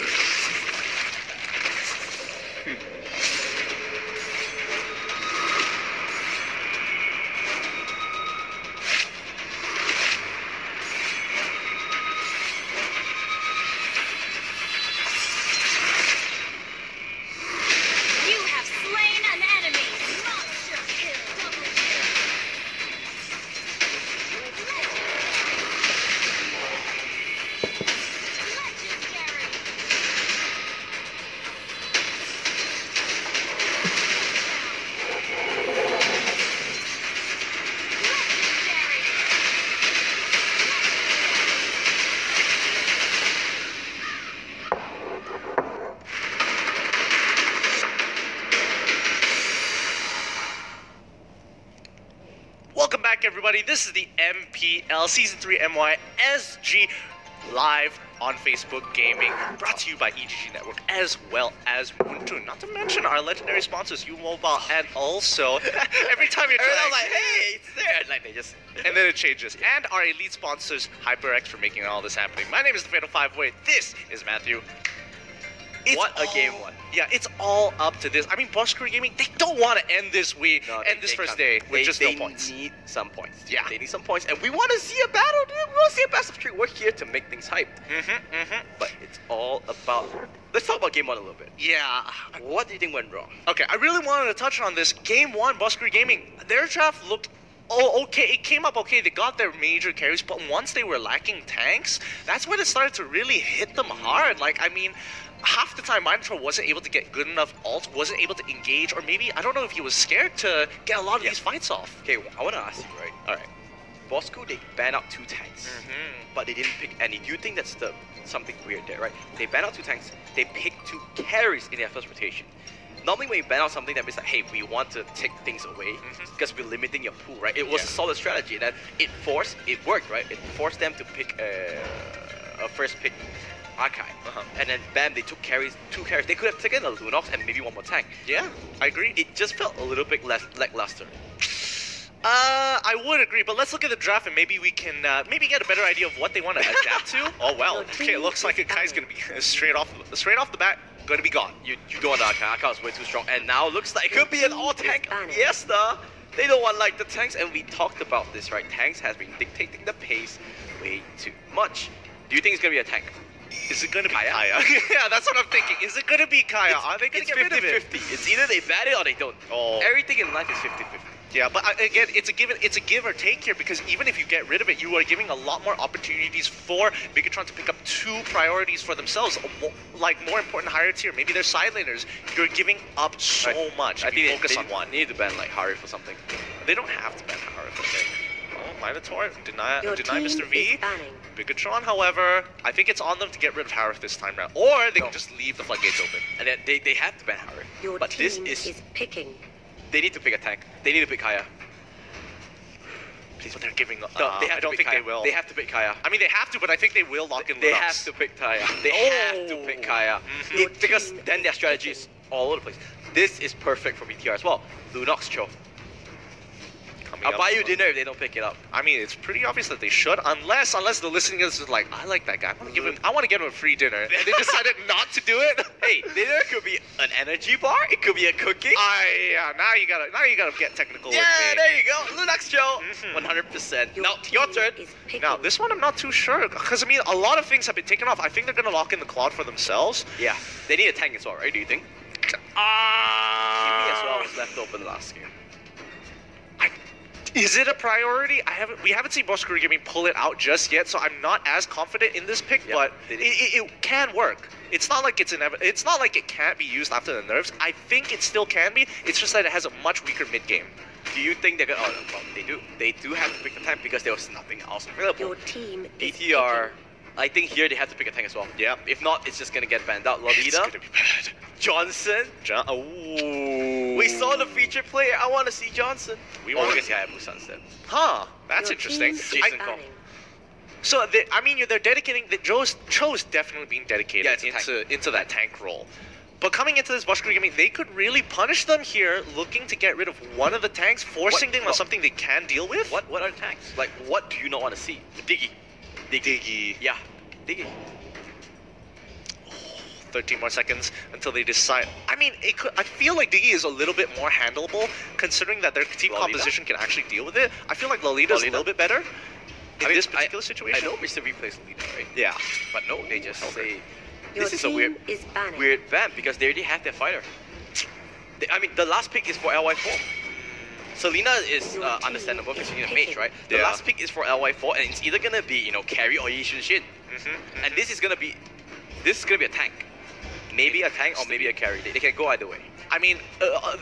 back, everybody. This is the MPL Season 3 MYSG live on Facebook Gaming, brought to you by EGG Network as well as Mendukung. Not to mention our legendary sponsors, U-Mobile, and also every time you're trying, I'm like, hey, it's there. Like they just. and then it changes. And our elite sponsors, HyperX, for making all this happening. My name is the Fatal Five Way. This is Matthew. What a game one. Yeah, it's all up to this. I mean, Busker Gaming, they don't want to end this week, this first day with just no points. They need some points. Yeah. They need some points, and we want to see a battle, dude. We want to see a best of three. We're here to make things hyped. But it's all about... Let's talk about game one a little bit. Yeah. What do you think went wrong? Okay, I really wanted to touch on this. Game one, Busker Gaming, their draft looked... Oh, okay, it came up okay. They got their major carries, but once they were lacking tanks, that's when it started to really hit them hard. Like, I mean... half the time, Mind Control wasn't able to get good enough ult, wasn't able to engage, or maybe, I don't know if he was scared to get a lot of these fights off. Okay, I want to ask you, right? Alright. Bosco, they banned out 2 tanks, but they didn't pick any. Do you think that's something weird there, right? They banned out 2 tanks, they picked 2 carries in their first rotation. Normally when you ban out something, that means like, hey, we want to take things away because we're limiting your pool, right? It was a solid strategy, and it worked, right? It forced them to pick a first pick Archive. And then bam, they took 2 carries. They could have taken a Lunox and maybe 1 more tank. Yeah, I agree. It just felt a little bit less lackluster. I would agree, but let's look at the draft and maybe we can maybe get a better idea of what they want to adapt to. Oh well, okay, it looks like a guy's gonna be straight off the bat, gonna be gone. You don't want the Archive. Archive is way too strong, and now it looks like it could be an all tank. Yes, they don't want like the tanks, and we talked about this, right? Tanks has been dictating the pace way too much. Do you think it's gonna be a tank? Is it going to be Kaya? Yeah, that's what I'm thinking. Is it going to be Kaya? Are they going to get rid of it? 50-50. It's either they ban it or they don't. Everything in life is 50-50. Yeah, but again, it's a give or take here, because even if you get rid of it, you are giving a lot more opportunities for Bigatron to pick up 2 priorities for themselves, like more important higher tier. Maybe they're side laners. You're giving up so much. I think they focus on one. They need to ban like Harif or something. They don't have to ban Harif, I think. Oh, Minotaur, deny Mr. V. Bigatron, however, I think it's on them to get rid of Harif this time round. Or they can just leave the floodgates open. And then they have to ban Harif. But this is picking. They need to pick a tank. They need to pick Kaya. Please, but they're giving up. I don't think they will. They have to pick Kaya. I mean, they have to, but I think they will lock in Lunox. They have to pick Kaya. They have to pick Kaya. Because then their strategy is all over the place. This is perfect for BTR as well. Lunox Cho. I'll buy you dinner if they don't pick it up. I mean, it's pretty obvious that they should, unless the listening is like, I like that guy. I want to give him a free dinner, and they decided not to do it. Hey, dinner could be an energy bar. It could be a cookie. Yeah. Now you gotta get technical with me. Yeah, there you go. Lunox Cho, 100%. Now your turn. Now this one I'm not too sure, because I mean a lot of things have been taken off. I think they're gonna lock in the Claude for themselves. Yeah, they need a tank as well, right? Do you think? Kimi as well was left open last game. Is it a priority? We haven't seen Busker Gaming pull it out just yet, so I'm not as confident in this pick. But it can work. It's not like it's not like it can't be used after the nerfs. I think it still can be. It's just that it has a much weaker mid game. Do you think they're gonna? Oh, well, they do. They do have to pick the tank because there was nothing else available. Your team is BTR. I think here they have to pick a tank as well. Yeah. If not, it's just gonna get banned out. Lolita. It's gonna be bad. Johnson. Ooh. We saw the featured player. I want to see Johnson. We want to see Hayabusa instead. Huh. That's interesting. Jason Kong. So they're dedicating. Cho's definitely being dedicated into that tank role. But coming into this Busker Gaming, they could really punish them here, looking to get rid of one of the tanks, forcing them on something they can deal with. What are the tanks? Like, what do you not want to see? Diggy. Yeah, Diggy. 13 more seconds until they decide. I mean, I feel like Diggy is a little bit more handleable, considering that their team composition can actually deal with it. I feel like Lolita is a little bit better in this particular situation. I know Mr. V plays Lolita, right? Yeah. But no, they just say... Your this is a weird ban because they already have their fighter. I mean, the last pick is for LY4. Selena is understandable because she's a mage, right? The last pick is for LY4, and it's either gonna be carry or Yishun Shin. And this is gonna be a tank. Maybe a tank or maybe a carry. They can go either way. I mean,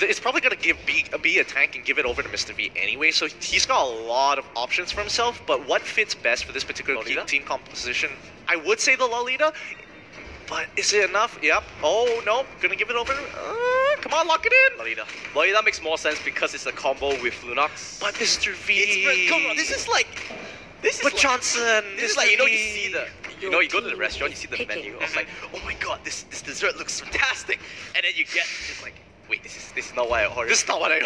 it's probably gonna be a tank and give it over to Mr. V anyway. So he's got a lot of options for himself. But what fits best for this particular team composition? I would say the Lolita. but is it enough? Yep. Oh, no. Gonna give it over. Come on, lock it in. Lolita makes more sense because it's a combo with Lunox. But Mr. V. Come on, this is like... But Johnson, This is Mr. like, you know, V. you see the... You know, you go to the restaurant, you see the menu. I was like, oh my god, this dessert looks fantastic. And then you get just like, wait, this is not what I ordered. This is not what I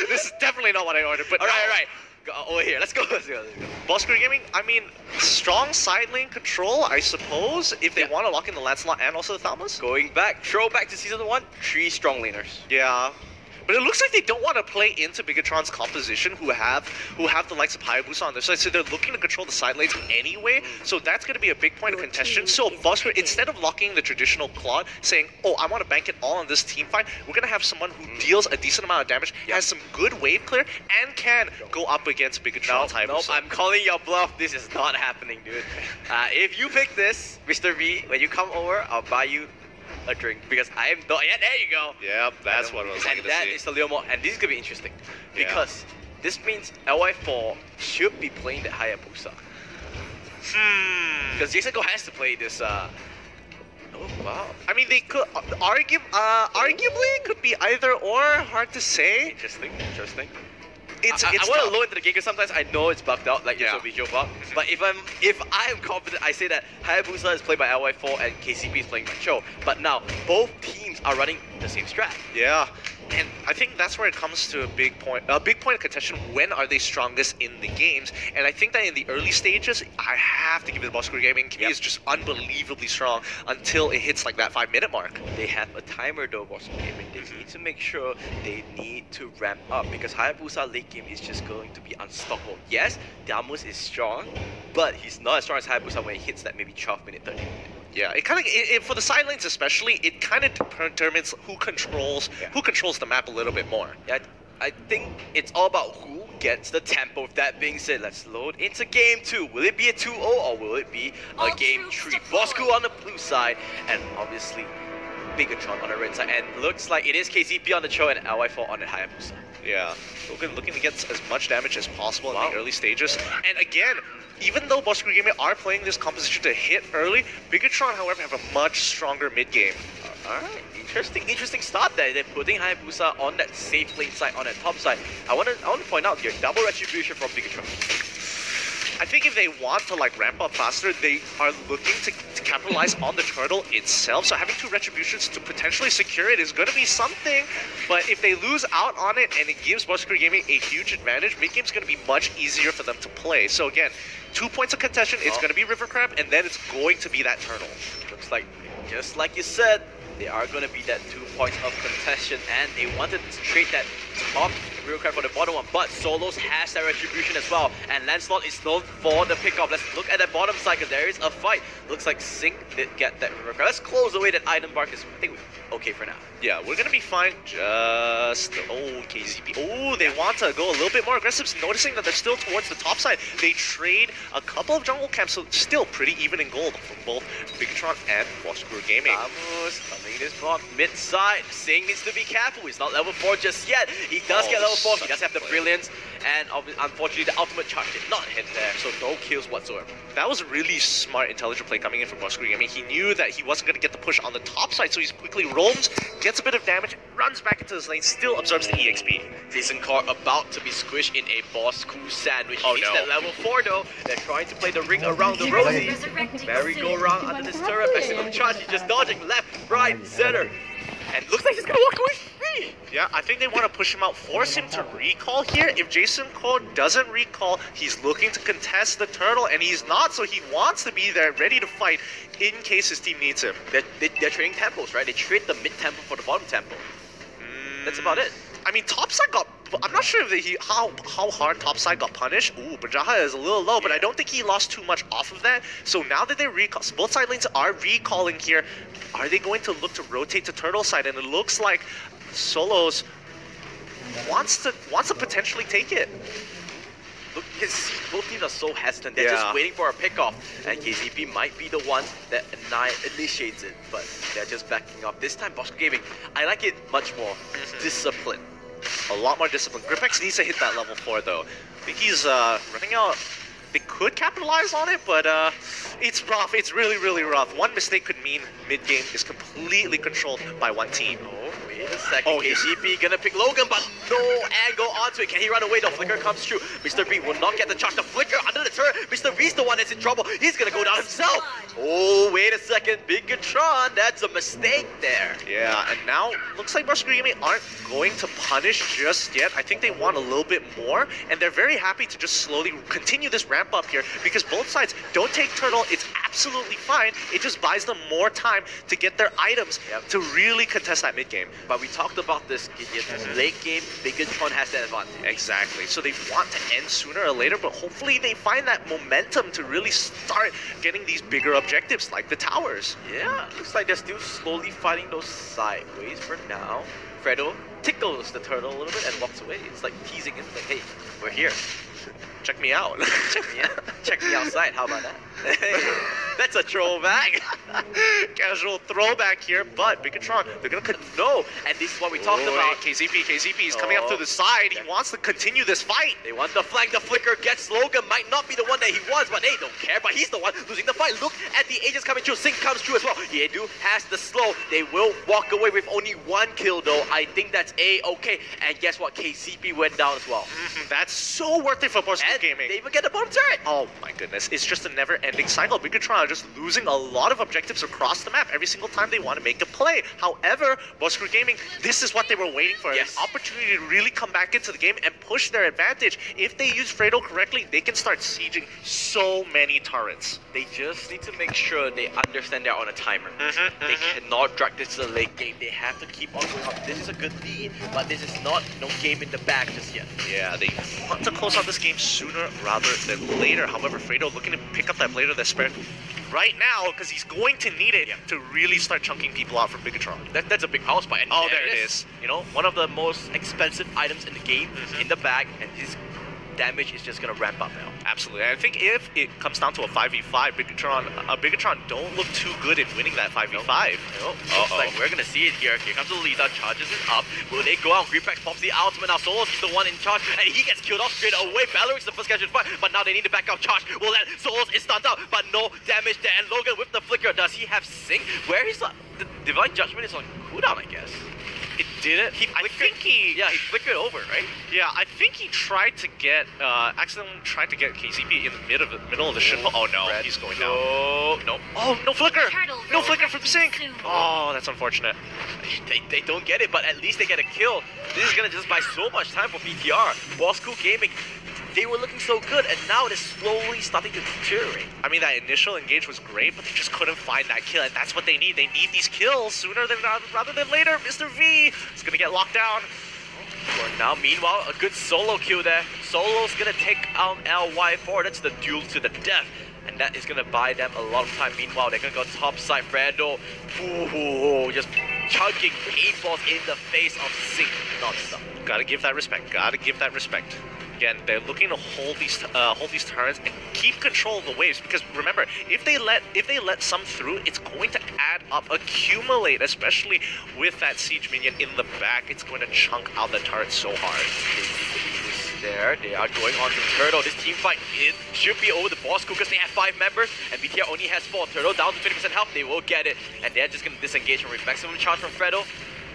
This is definitely not what I ordered. But Alright. Go over here, let's go. Boss Gaming, I mean, strong side lane control, I suppose, if they want to lock in the Lancelot and also the Thalmos. Going back, throw back to Season 1, 3 strong laners. Yeah. But it looks like they don't want to play into Bigatron's composition, who have the likes of Hayabusa on their side, so they're looking to control the side lanes anyway. So that's going to be a big point of contention. So Busker, instead of locking the traditional Claude, saying, "Oh, I want to bank it all on this team fight," we're going to have someone who deals a decent amount of damage, has some good wave clear, and can go up against Bigatron's Hayabusa. Nope, I'm calling your bluff. This is not happening, dude. If you pick this, Mr. V, when you come over, I'll buy you a drink because I am not yet. There you go. Yep, that's what I was looking to see. And that is a little more. And this is gonna be interesting because this means LY4 should be playing the Hayabusa. Because Jason Go has to play this. Oh wow. I mean, they could arguably it could be either or. Hard to say. Interesting. It's I want to tough. load into the game because sometimes I know it's bugged out, like it's a visual bug. But if I am confident, I say that Hayabusa is played by LY4 and KCP is playing by Cho. But now both teams are running the same strat. Yeah. And I think that's where it comes to a big point of contention. When are they strongest in the games? And I think that in the early stages, I have to give it to Busker Gaming. Kimi is just unbelievably strong until it hits like that 5-minute mark. They have a timer though, Busker Gaming. They need to make sure they need to ramp up because Hayabusa late game is just going to be unstoppable. Yes, Damus is strong, but he's not as strong as Hayabusa when he hits that maybe 12-minute, 30-minute. Yeah, it kind of for the side lanes especially, it kind of determines who controls the map a little bit more. Yeah, I think it's all about who gets the tempo. With that being said, let's load into game 2. Will it be a 2-0 or will it be a game 3? Bosku on the blue side and obviously Bigatron on the red side. And looks like it is KCP on the Cho and LY4 on the Hayabusa. Yeah, looking to get as much damage as possible in the early stages. And again, even though Busker Gaming are playing this composition to hit early, Bigatron, however, have a much stronger mid-game. Alright, interesting start there. They're putting Hayabusa on that safe lane side, on that top side. I want to point out here, double retribution from Bigatron. I think if they want to like ramp up faster, they are looking to capitalize on the turtle itself. So having 2 retributions to potentially secure it is going to be something. But if they lose out on it and it gives Busker Gaming a huge advantage, mid-game's going to be much easier for them to play. So again, 2 points of contention, it's going to be River Crab, and then it's going to be that turtle. Looks like, just like you said, they are going to be that 2 points of contention, and they wanted to trade that top River Crab for the bottom one, but Solos has that retribution as well, and Lancelot is known for the pickoff. Let's look at that bottom side, because there is a fight. Looks like Sync did get that River Crab. Let's close away that item bar, because I think we're okay for now. Yeah, we're going to be fine. Just... Oh, KZP. Oh, they want to go a little bit more aggressive, noticing that they're still towards the top side. They trade a couple of jungle camps, so still pretty even in gold from both Bigatron and Busker Gaming. Damus coming this block mid-side. Sing needs to be careful. He's not level 4 just yet. He does get level 4. He does have the Brilliance. And unfortunately, the ultimate charge did not hit there. So no kills whatsoever. That was a really smart, intelligent play coming in from Busker Gaming. He knew that he wasn't going to get the push on the top side, so he quickly roams, gets a bit of damage, runs back into his lane, still absorbs the EXP. Jason Car about to be squished in a Bosku sandwich. He hits that level 4 though. They're trying to play the ring around the Rosie. Merry-go-round under this turret. Maximum charge. He's just dodging left, right, center. And looks like he's gonna walk away free. Yeah, I think they want to push him out, force him to recall here. If Jason Cole doesn't recall, he's looking to contest the turtle, and he's not, so he wants to be there, ready to fight in case his team needs him. They're trading tempos, right? They trade the mid tempo for the bottom tempo. That's about it. I mean, topside got... I'm not sure if how hard topside got punished. Ooh, Brajaha is a little low, but I don't think he lost too much off of that. So now that they recall, so both side lanes are recalling here. Are they going to look to rotate to turtle side? And it looks like Solos wants to potentially take it. Look, you can see both teams are so hesitant. They're just waiting for a pickoff. And KCP might be the ones that initiates it, but they're just backing up. This time, Busker Gaming, I like it much more disciplined. A lot more discipline. Gripex needs to hit that level 4 though. I think he's running out they could capitalize on it, but it's rough. It's really, really rough. One mistake could mean mid-game is completely controlled by one team. Oh, wait a second. KCP gonna pick Logan, but no angle onto it. Can he run away? The flicker comes through. Mr. V will not get the charge. The flicker under the turret. Mr. V's the one that's in trouble. He's gonna go down himself. Oh, wait a second. Bigatron, that's a mistake there. Yeah, and now looks like Buster Gaming aren't going to punish just yet. I think they want a little bit more, and they're very happy to just slowly continue this ramp up here because both sides don't take turtle. It's absolutely fine. It just buys them more time to get their items to really contest that mid game. But we talked about this, Gideon. Late game, Bigatron has that advantage. Exactly. So they want to end sooner or later, but hopefully they find that momentum to really start getting these bigger objectives like the towers. Yeah, looks like they're still slowly fighting those sideways for now. Fredo tickles the turtle a little bit and walks away. It's like teasing him, like, hey, we're here. Check me out. Check me out. Check me outside. How about that? That's a throwback. Casual throwback here, but Bigatron, they're gonna no. And this is what we talked about. KCP is coming up to the side. He wants to continue this fight. They want the flank. The flicker gets Logan. Might not be the one that he wants, but they don't care. But he's the one losing the fight. Look at the agents coming through. Sync comes through as well. Yedu has the slow. They will walk away with only one kill though. I think that's A-okay. And guess what? KCP went down as well. That's so worth it for Buster Gaming. They even get the bottom turret. Oh my goodness. It's just a never-ending cycle. Bigatron are just losing a lot of objectives across the map every single time they want to make a play. However, Buster Gaming, this is what they were waiting for. Yes. An opportunity to really come back into the game and push their advantage. If they use Fredo correctly, they can start sieging so many turrets. They just need to make sure they understand they're on a timer. They cannot drag this to the late game. They have to keep on going up. This is a good lead, but this is not no game in the bag just yet. Yeah, they want to close out this game sooner rather than later. However, Fredo looking to pick up that blade of despair right now because he's going to need it to really start chunking people out from Bigatron. That's a big power spike. And oh, there it is. You know, one of the most expensive items in the game in the bag, and his damage is just gonna ramp up now. Absolutely. I think if it comes down to a 5v5, Bigatron don't look too good in winning that 5v5. Nope. Looks like we're gonna see it here. Here comes the Lita, charges it up. Will they go out? Greenpax pops the ultimate. Now Solos is the one in charge, and he gets killed off straight away. Baloric's the first guy to fight, but now they need to back out charge. Well, then Solos is stunned out, but no damage there. And Logan with the flicker. Does he have sync? Where is the Divine Judgment is on cooldown, I guess. It didn't. I think he flickered over, right? Yeah, I think he tried to get, accidentally tried to get KCP in the middle of the ship. Oh no, he's going down. No. Oh, no flicker! No flicker from Sync! Oh, that's unfortunate. They don't get it, but at least they get a kill. This is gonna just buy so much time for BTR. Ball School Gaming, they were looking so good, and now it is slowly starting to deteriorate. I mean, that initial engage was great, but they just couldn't find that kill, and that's what they need. They need these kills sooner than rather than later. Mr. V is gonna get locked down. For now, meanwhile, a good solo kill there. Solo's gonna take out LY4. That's the duel to the death. And that is gonna buy them a lot of time. Meanwhile, they're gonna go top side. Fredo, just chugging paintballs in the face of Sync non-stop. Gotta give that respect. Gotta give that respect. Again, they're looking to hold these turrets and keep control of the waves, because remember, if they let some through, it's going to add up, accumulate, especially with that siege minion in the back. It's going to chunk out the turret so hard. There, they are going on to Turtle. This team fight, it should be over the boss because they have 5 members and BTR only has 4. Turtle down to 20% health, they will get it, and they're just gonna disengage from maximum charge from Fredo.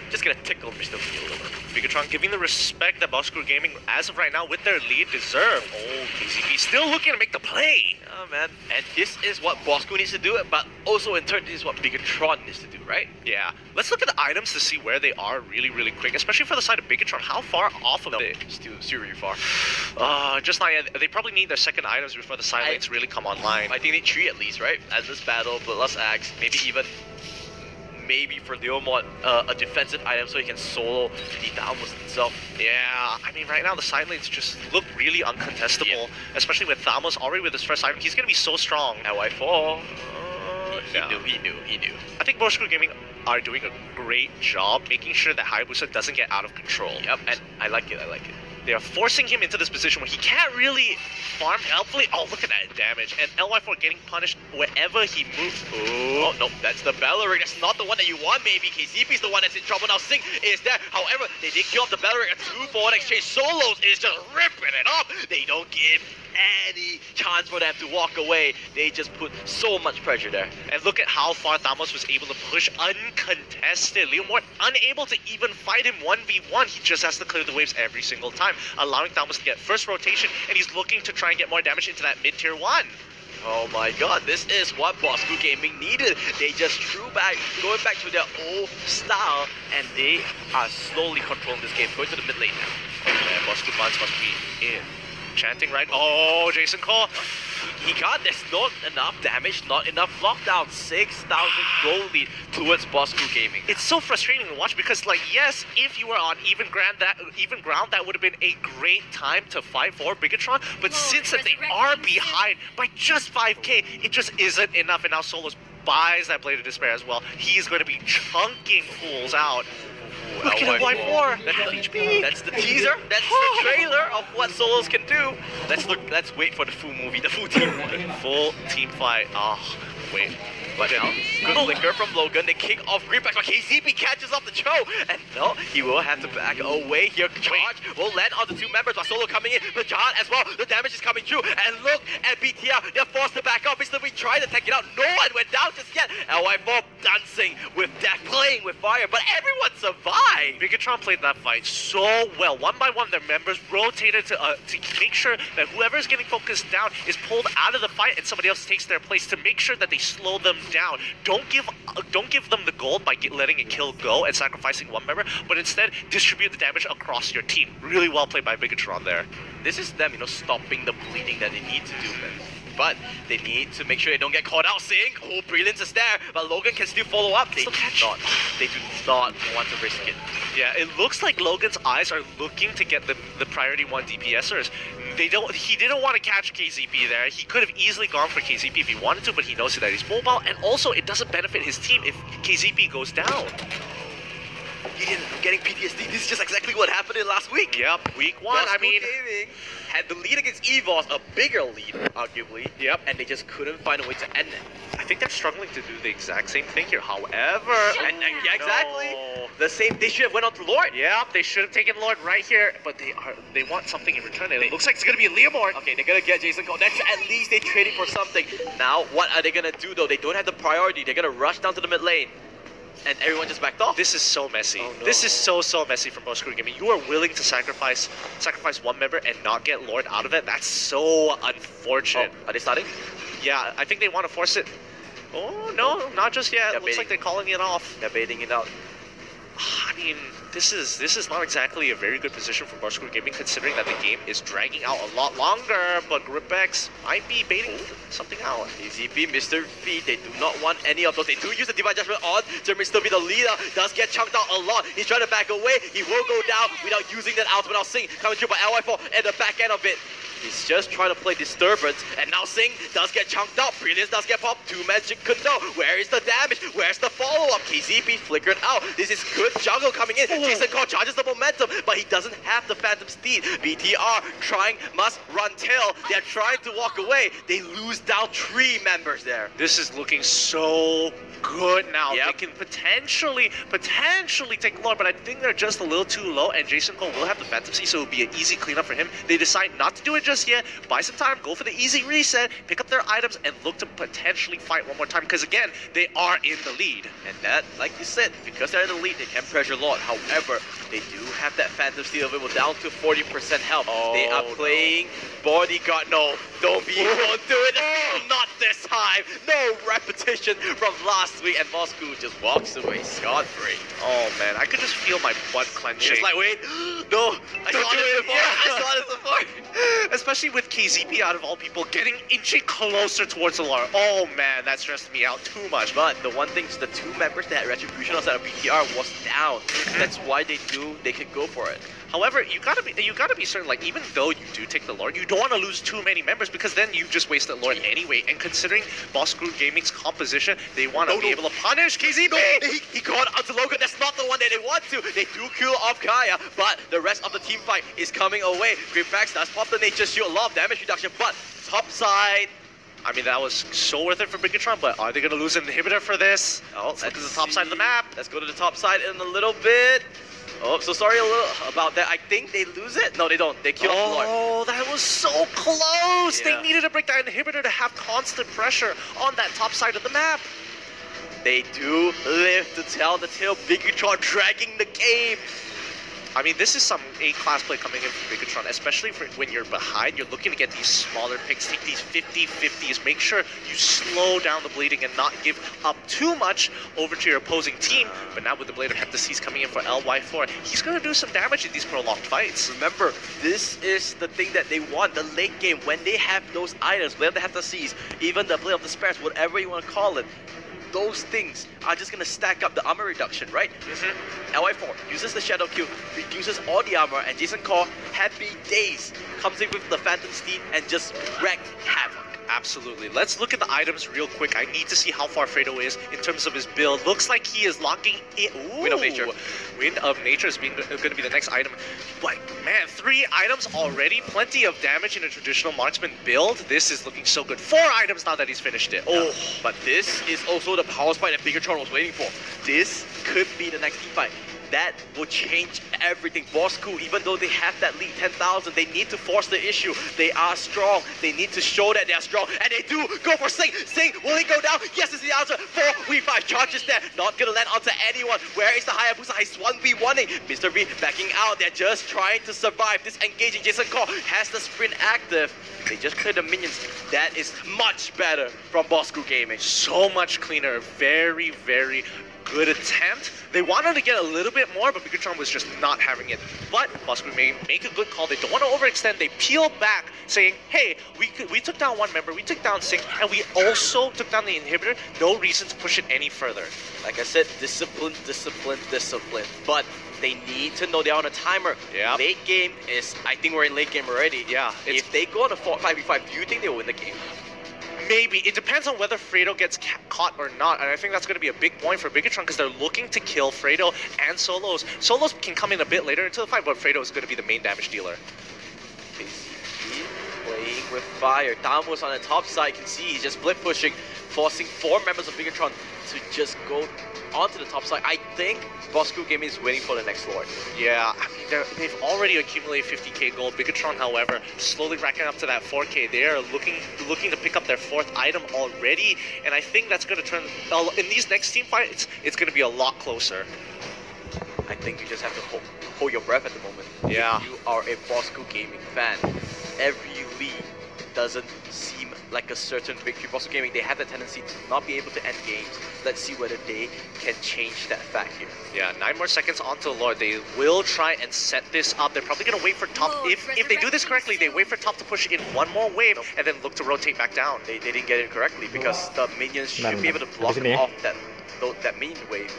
Just gonna tickle Mr. V a little bit. Bigatron giving the respect that Buster Gaming, as of right now, with their lead, deserve. Oh, KCP still looking to make the play. Oh man, and this is what Bosco needs to do, but also in turn, this is what Bigatron needs to do, right? Yeah. Let's look at the items to see where they are really, really quick, especially for the side of Bigatron. How far off of it? Still really far. Just not yet. They probably need their second items before the side lanes really come online. I think they need 3 at least, right? Endless Battle, Bloodlust Axe, maybe for Leomod, a defensive item so he can solo the Thamos itself. Yeah, I mean, right now the side lanes just look really uncontestable, especially with Thamos already with his first item. He's going to be so strong. LY4. He knew. I think Buster Gaming are doing a great job making sure that Hayabusa doesn't get out of control. Yep, and I like it. They are forcing him into this position where he can't really farm helpfully. Oh, look at that damage. And LY4 getting punished wherever he moves. Oh, no, that's the Baloric. That's not the one that you want, maybe. KCP's the one that's in trouble. Now Sync is there. However, they did kill off the Baloric. A 2-for-1 exchange. Solos is just ripping it up. They don't give any chance for them to walk away. They just put so much pressure there. And look at how far Thamos was able to push uncontested. Leomord unable to even fight him 1v1. He just has to clear the waves every single time, allowing Thamos to get first rotation, and he's looking to try and get more damage into that mid-tier 1. Oh my god, this is what Bosco Gaming needed. They just going back to their old style, and they are slowly controlling this game. Going to the mid lane now. Oh man, Bosco must be in. Chanting right. Oh, Jason Cole. He got, there's not enough damage, not enough lockdown. 6,000 gold lead towards Bosco Gaming. It's so frustrating to watch because, like, yes, if you were on even ground, that would have been a great time to fight for Bigatron. But since that they are behind by just 5k, it just isn't enough. And now Solos buys that Blade of Despair as well. He's going to be chunking fools out. Look at Y4. That's the teaser. That's the trailer of what Solos can do. Let's wait for the full movie, the full team. Full team fight. Oh, wait. But now, good flicker from Logan. They kick off Greenback, but KZP catches off the Cho. And no, he will have to back away here. Charge will land on the two members, but Solo coming in. But John as well. The damage is coming through. And look at BTR. They're forced to back up. Mr. We tried to take it out. No one went down just yet. LY4 dancing with death, playing with fire, but everyone survived. Bigatron played that fight so well. One by one, their members rotated to make sure that whoever is getting focused down is pulled out of the fight and somebody else takes their place to make sure that they slow them down. Don't give them the gold by letting a kill go and sacrificing one member, but instead distribute the damage across your team. Really well played by Bigatron there. This is them, stopping the bleeding that they need to do, man. But they need to make sure they don't get caught out. Seeing Brilliance is there, but Logan can still follow up. They do not want to risk it. Yeah, it looks like Logan's eyes are looking to get the priority 1 DPSers. He didn't want to catch KZP there. He could have easily gone for KZP if he wanted to, but he knows that he's mobile, and also it doesn't benefit his team if KZP goes down. Gideon getting PTSD. This is just exactly what happened in last week. Yep, week 1. Bosco Gaming had the lead against EVOS, a bigger lead, arguably. Yep. And they just couldn't find a way to end it. I think they're struggling to do the exact same thing here. However, yeah, exactly. No. The same. They should have went on to Lord. Yep, they should have taken Lord right here, but they want something in return. And it looks like it's gonna be a Leomord. Okay, they're gonna get Jason Cole. That's at least they traded for something. Now, what are they gonna do though? They don't have the priority. They're gonna rush down to the mid lane. And everyone just backed off. This is so messy. Oh, no. This is so messy from Bosco Gaming. You are willing to sacrifice one member and not get Lord out of it. That's so unfortunate. Are they starting? Yeah, I think they want to force it. Oh no, not just yet. It looks like they're calling it off. They're baiting it out. I mean, this is not exactly a very good position for Bosco Gaming, considering that the game is dragging out a lot longer. But Gripex might be baiting something out. KZP, Mr. V, they do not want any of those. They do use the Divine Judgment on to Mr. V, the leader. Does get chunked out a lot. He's trying to back away. He will go down without using that ultimate. Now Sing coming through by LY4 at the back end of it. He's just trying to play Disturbance, and now Sing does get chunked out. Brilliance does get popped. 2 Magic Kundo. Where is the damage? Where's the follow-up? KZP flickered out. This is good jungle coming in. Jason Cole charges the momentum, but he doesn't have the Phantom Steed. BTR trying, must run tail. They're trying to walk away. They lose down 3 members there. This is looking so good now. Yep. They can potentially take Lord, but I think they're just a little too low, and Jason Cole will have the Phantom Steed, so it'll be an easy cleanup for him. They decide not to do it just yet, buy some time, go for the easy reset, pick up their items, and look to potentially fight one more time, because again, they are in the lead. And that, like you said, because they're in the lead, they can pressure Lord. However, they do have that Phantom Steed available down to 40% health. They are playing Bodyguard. No, don't do it. Not this time. No repetition from last week, and Bosco just walks away scot-free. Oh man, I could just feel my butt clenching. It's like, wait, no, I saw this before. I saw this before. Especially with KZP out of all people getting inching closer towards the Lord. Oh man, that stressed me out too much. But the one thing is the 2 members that had Retribution outside of BTR was down. That's why they could go for it. However, you gotta be certain, like, even though you do take the Lord, you don't want to lose too many members, because then you just wasted Lord anyway. And considering Bosco Gaming's composition, they want to be able to punish KZP. No, he caught out to Logan. That's not the one that they want to. They do kill off Kaya, but the rest of the team fight is coming away. Gripex does pop the Nature Shield, a lot of damage reduction, but top side. I mean, that was so worth it for Bigatron, but are they going to lose an inhibitor for this? Oh, let's look at the top side of the map. Let's go to the top side in a little bit. Oh, so sorry a little about that. I think they lose it. No, they don't. They kill Lord. Oh, that was so close! Yeah. They needed to break that inhibitor to have constant pressure on that top side of the map. They do live to tell the tale. Bigatron dragging the game. I mean, this is some A-class play coming in from Bigatron, especially for when you're behind. You're looking to get these smaller picks, take these 50-50s, make sure you slow down the bleeding and not give up too much over to your opposing team. But now with the Blade of Heptaseas coming in for LY4, he's going to do some damage in these prolonged fights. Remember, this is the thing that they want, the late game, when they have those items, Blade of the Heptaseas, even the Blade of the Spares, whatever you want to call it, those things are just going to stack up the armor reduction, right? LY4 uses the Shadow Q, reduces all the armor, and Jason Call, happy days, comes in with the Phantom Steed and just wreck havoc. Absolutely. Let's look at the items real quick. I need to see how far Fredo is in terms of his build. Looks like he is locking in. Ooh. Wind of Nature. Wind of Nature is going to be the next item. But man, 3 items already. Plenty of damage in a traditional marksman build. This is looking so good. 4 items now that he's finished it. Oh, but this is also the power spike that Bigatron was waiting for. This could be the next team fight. That will change everything. Bosku, even though they have that lead 10,000, they need to force the issue. They are strong. They need to show that they are strong. And they do go for Sing. Sing, will he go down? Yes, is the answer. 4v5 charges there. Not gonna land onto anyone. Where is the Hayabusa? He's 1v1ing. Mr. V backing out. They're just trying to survive. Disengaging. Jason Call has the sprint active. They just cleared the minions. That is much better from Bosku Gaming. So much cleaner. Very, very good attempt. They wanted to get a little bit more, but Bigatron was just not having it. But Bosku may make a good call. They don't want to overextend. They peel back, saying, hey, we took down one member, we took down 6, and we also took down the inhibitor. No reason to push it any further. Like I said, discipline, discipline, discipline. But they need to know they're on a timer. Yeah. Late game is, I think we're in late game already. Yeah. If they go on a 5v5, do you think they will win the game? Maybe. It depends on whether Fredo gets caught or not, and I think that's going to be a big point for Bigatron because they're looking to kill Fredo and Solos. Solos can come in a bit later into the fight, but Fredo is going to be the main damage dealer. KC playing with fire. Damos on the top side, can see he's just blip pushing, forcing 4 members of Bigatron to just go onto the top side. I think Bosku Gaming is waiting for the next Lord. Yeah, I mean, they've already accumulated 50k gold. Bigatron, however, slowly racking up to that 4k. They are looking to pick up their 4th item already, and I think that's going to turn, in these next team fights, it's going to be a lot closer. I think you just have to hold your breath at the moment. Yeah. If you are a Bosku Gaming fan, every lead doesn't seem like a certain victory. Bosku Gaming, they have the tendency to not be able to end games. Let's see whether they can change that fact here. Yeah, 9 more seconds onto Lord. They will try and set this up. They're probably going to wait for top. If they do this correctly, they wait for top to push in one more wave and then look to rotate back down. They didn't get it correctly because the minions should be able to block off that minion wave.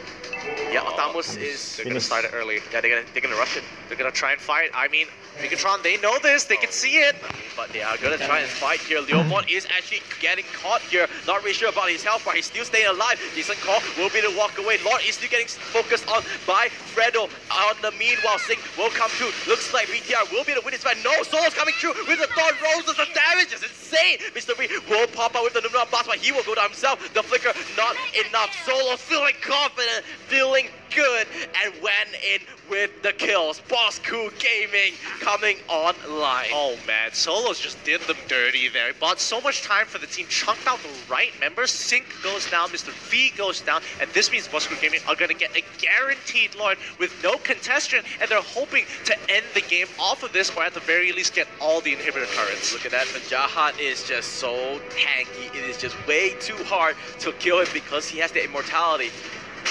Yeah, Otamos is... They're gonna start it early. Yeah, they're gonna rush it. They're gonna try and fight. I mean, Bigatron, they know this. They can see it. But they are gonna try and fight here. Leomon is actually getting caught here. Not really sure about his health, but he's still staying alive. Jason Call will be to walk away. Lord is still getting focused on by Fredo. On the meanwhile, Sing will come through. Looks like VTR will be the win this fight. No, Soul's coming through with the Thorn Roses. The damage is insane. Mr. V will pop out with the Numina Blast, but he will go down himself. The Flicker, not enough. Solo's feeling confident, feeling good, and went in with the kills. Bosku Gaming coming online. Oh man, Solos just did them dirty there. Bought so much time for the team, chunked out the right members. Sync goes down, Mr. V goes down, and this means Bosku Gaming are going to get a guaranteed Lord with no contestant, and they're hoping to end the game off of this, or at the very least get all the inhibitor turrets. Look at that, Jahat is just so tanky. It is just way too hard to kill him because he has the immortality.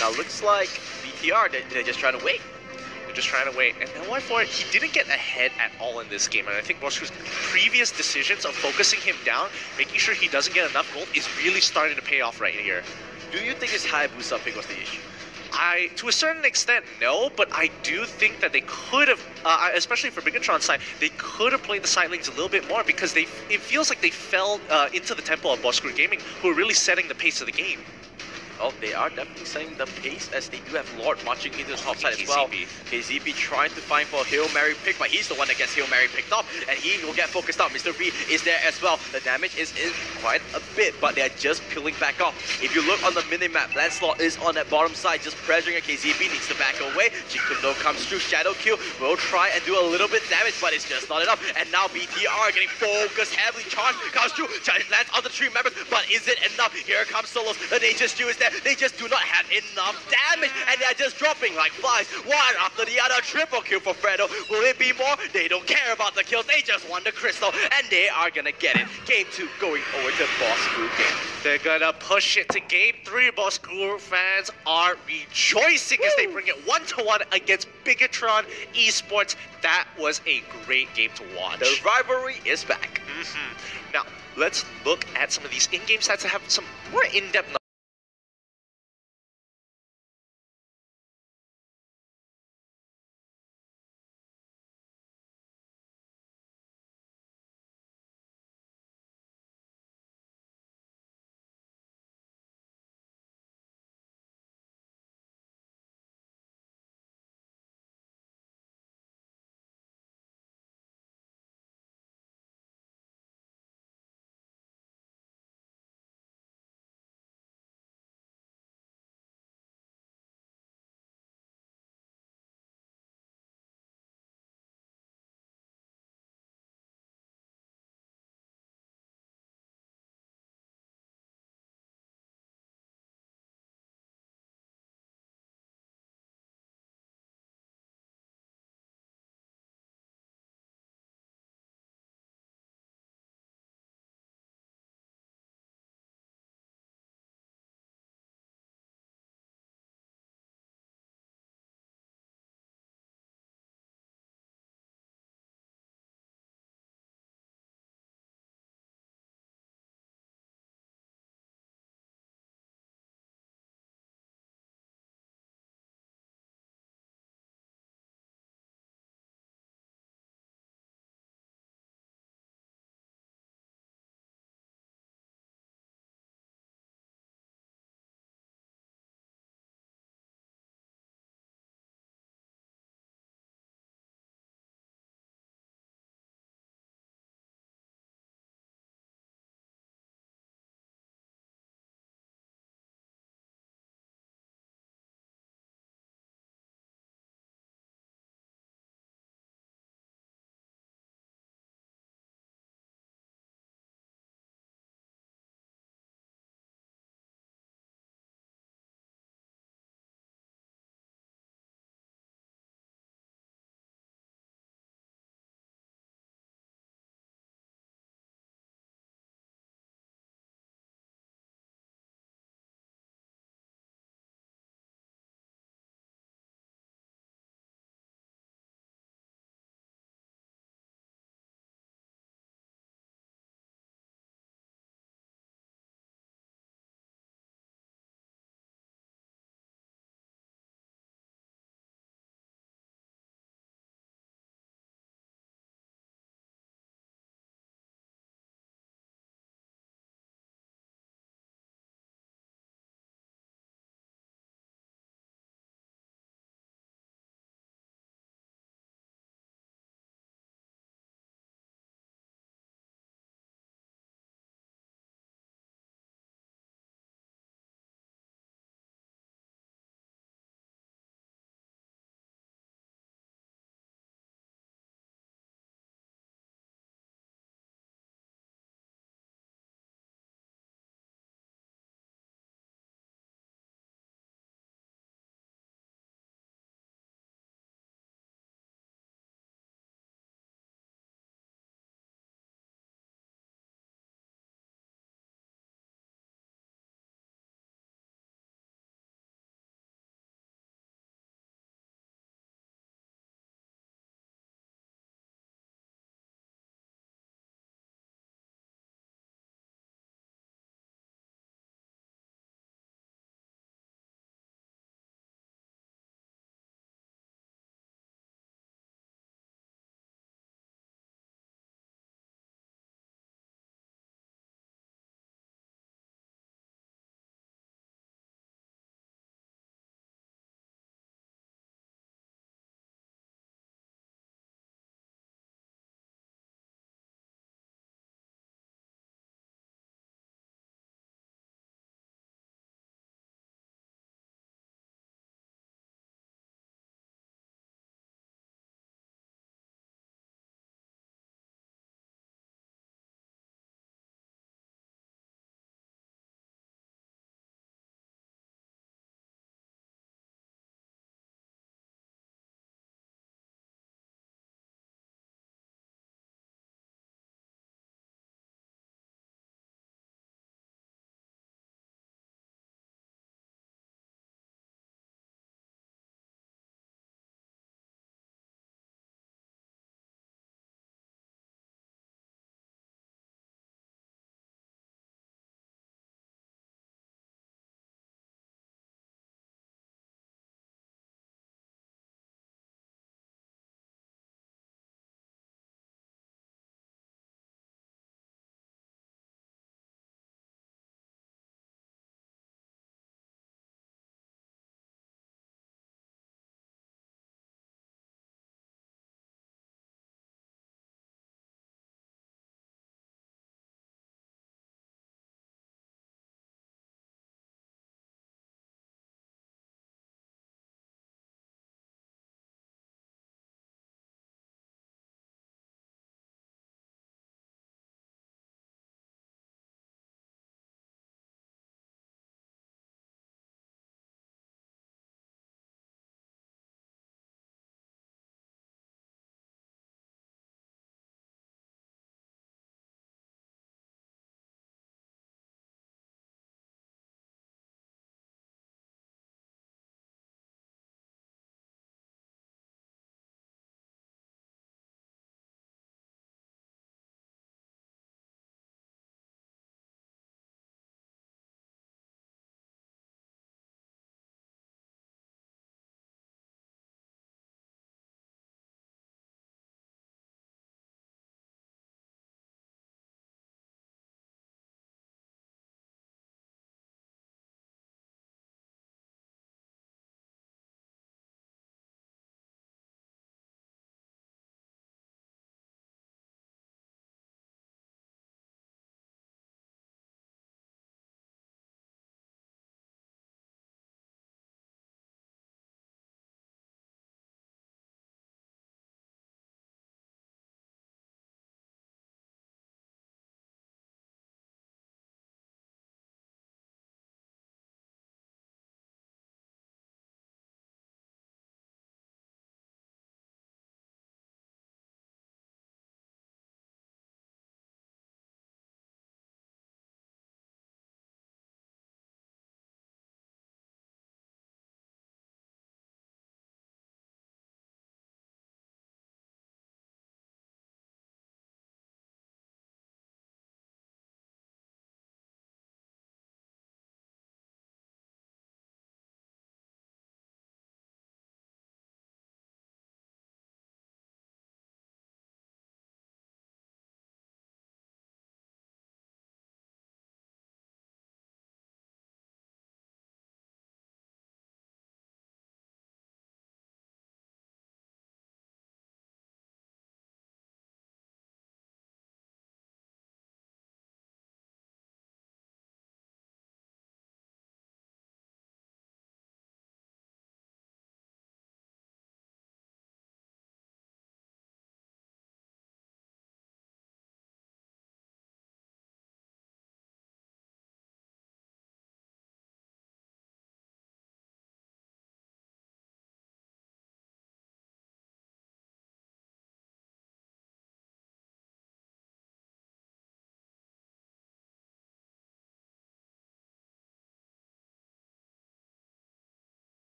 Now looks like VTR, they're just trying to wait. They're just trying to wait. And LY4, he didn't get ahead at all in this game. And I think Bosku's previous decisions of focusing him down, making sure he doesn't get enough gold, is really starting to pay off right here. Do you think his Hayabusa pick was the issue? To a certain extent, no, but I do think that they could have, especially for Bigatron's side, they could have played the side lanes a little bit more because it feels like they fell into the tempo of Bosku Gaming, who are really setting the pace of the game. Well, they are definitely setting the pace as they do have Lord marching into the top side as well. KZB trying to find for Hail Mary pick, but he's the one that gets Hail Mary picked up, and he will get focused out. Mr. V is there as well. The damage is in quite a bit, but they're just peeling back off. If you look on the minimap, Lancelot is on that bottom side, just pressuring a KZB, needs to back away. Jinkundo comes through, Shadow Q will try and do a little bit damage, but it's just not enough. And now BTR getting focused, heavily charged, comes through, lands on the 3 members, but is it enough? Here comes Solos, the Nature Stew is there. They just do not have enough damage, and they're just dropping like flies, one after the other. Triple kill for Fredo. Will it be more? They don't care about the kills, they just want the crystal, and they are gonna get it. Game 2 going over to Boss School game. They're gonna push it to Game 3. Boss School fans are rejoicing as they bring it 1-1 against Bigatron Esports. That was a great game to watch. The rivalry is back. Now, let's look at some of these in-game stats that have some more in-depth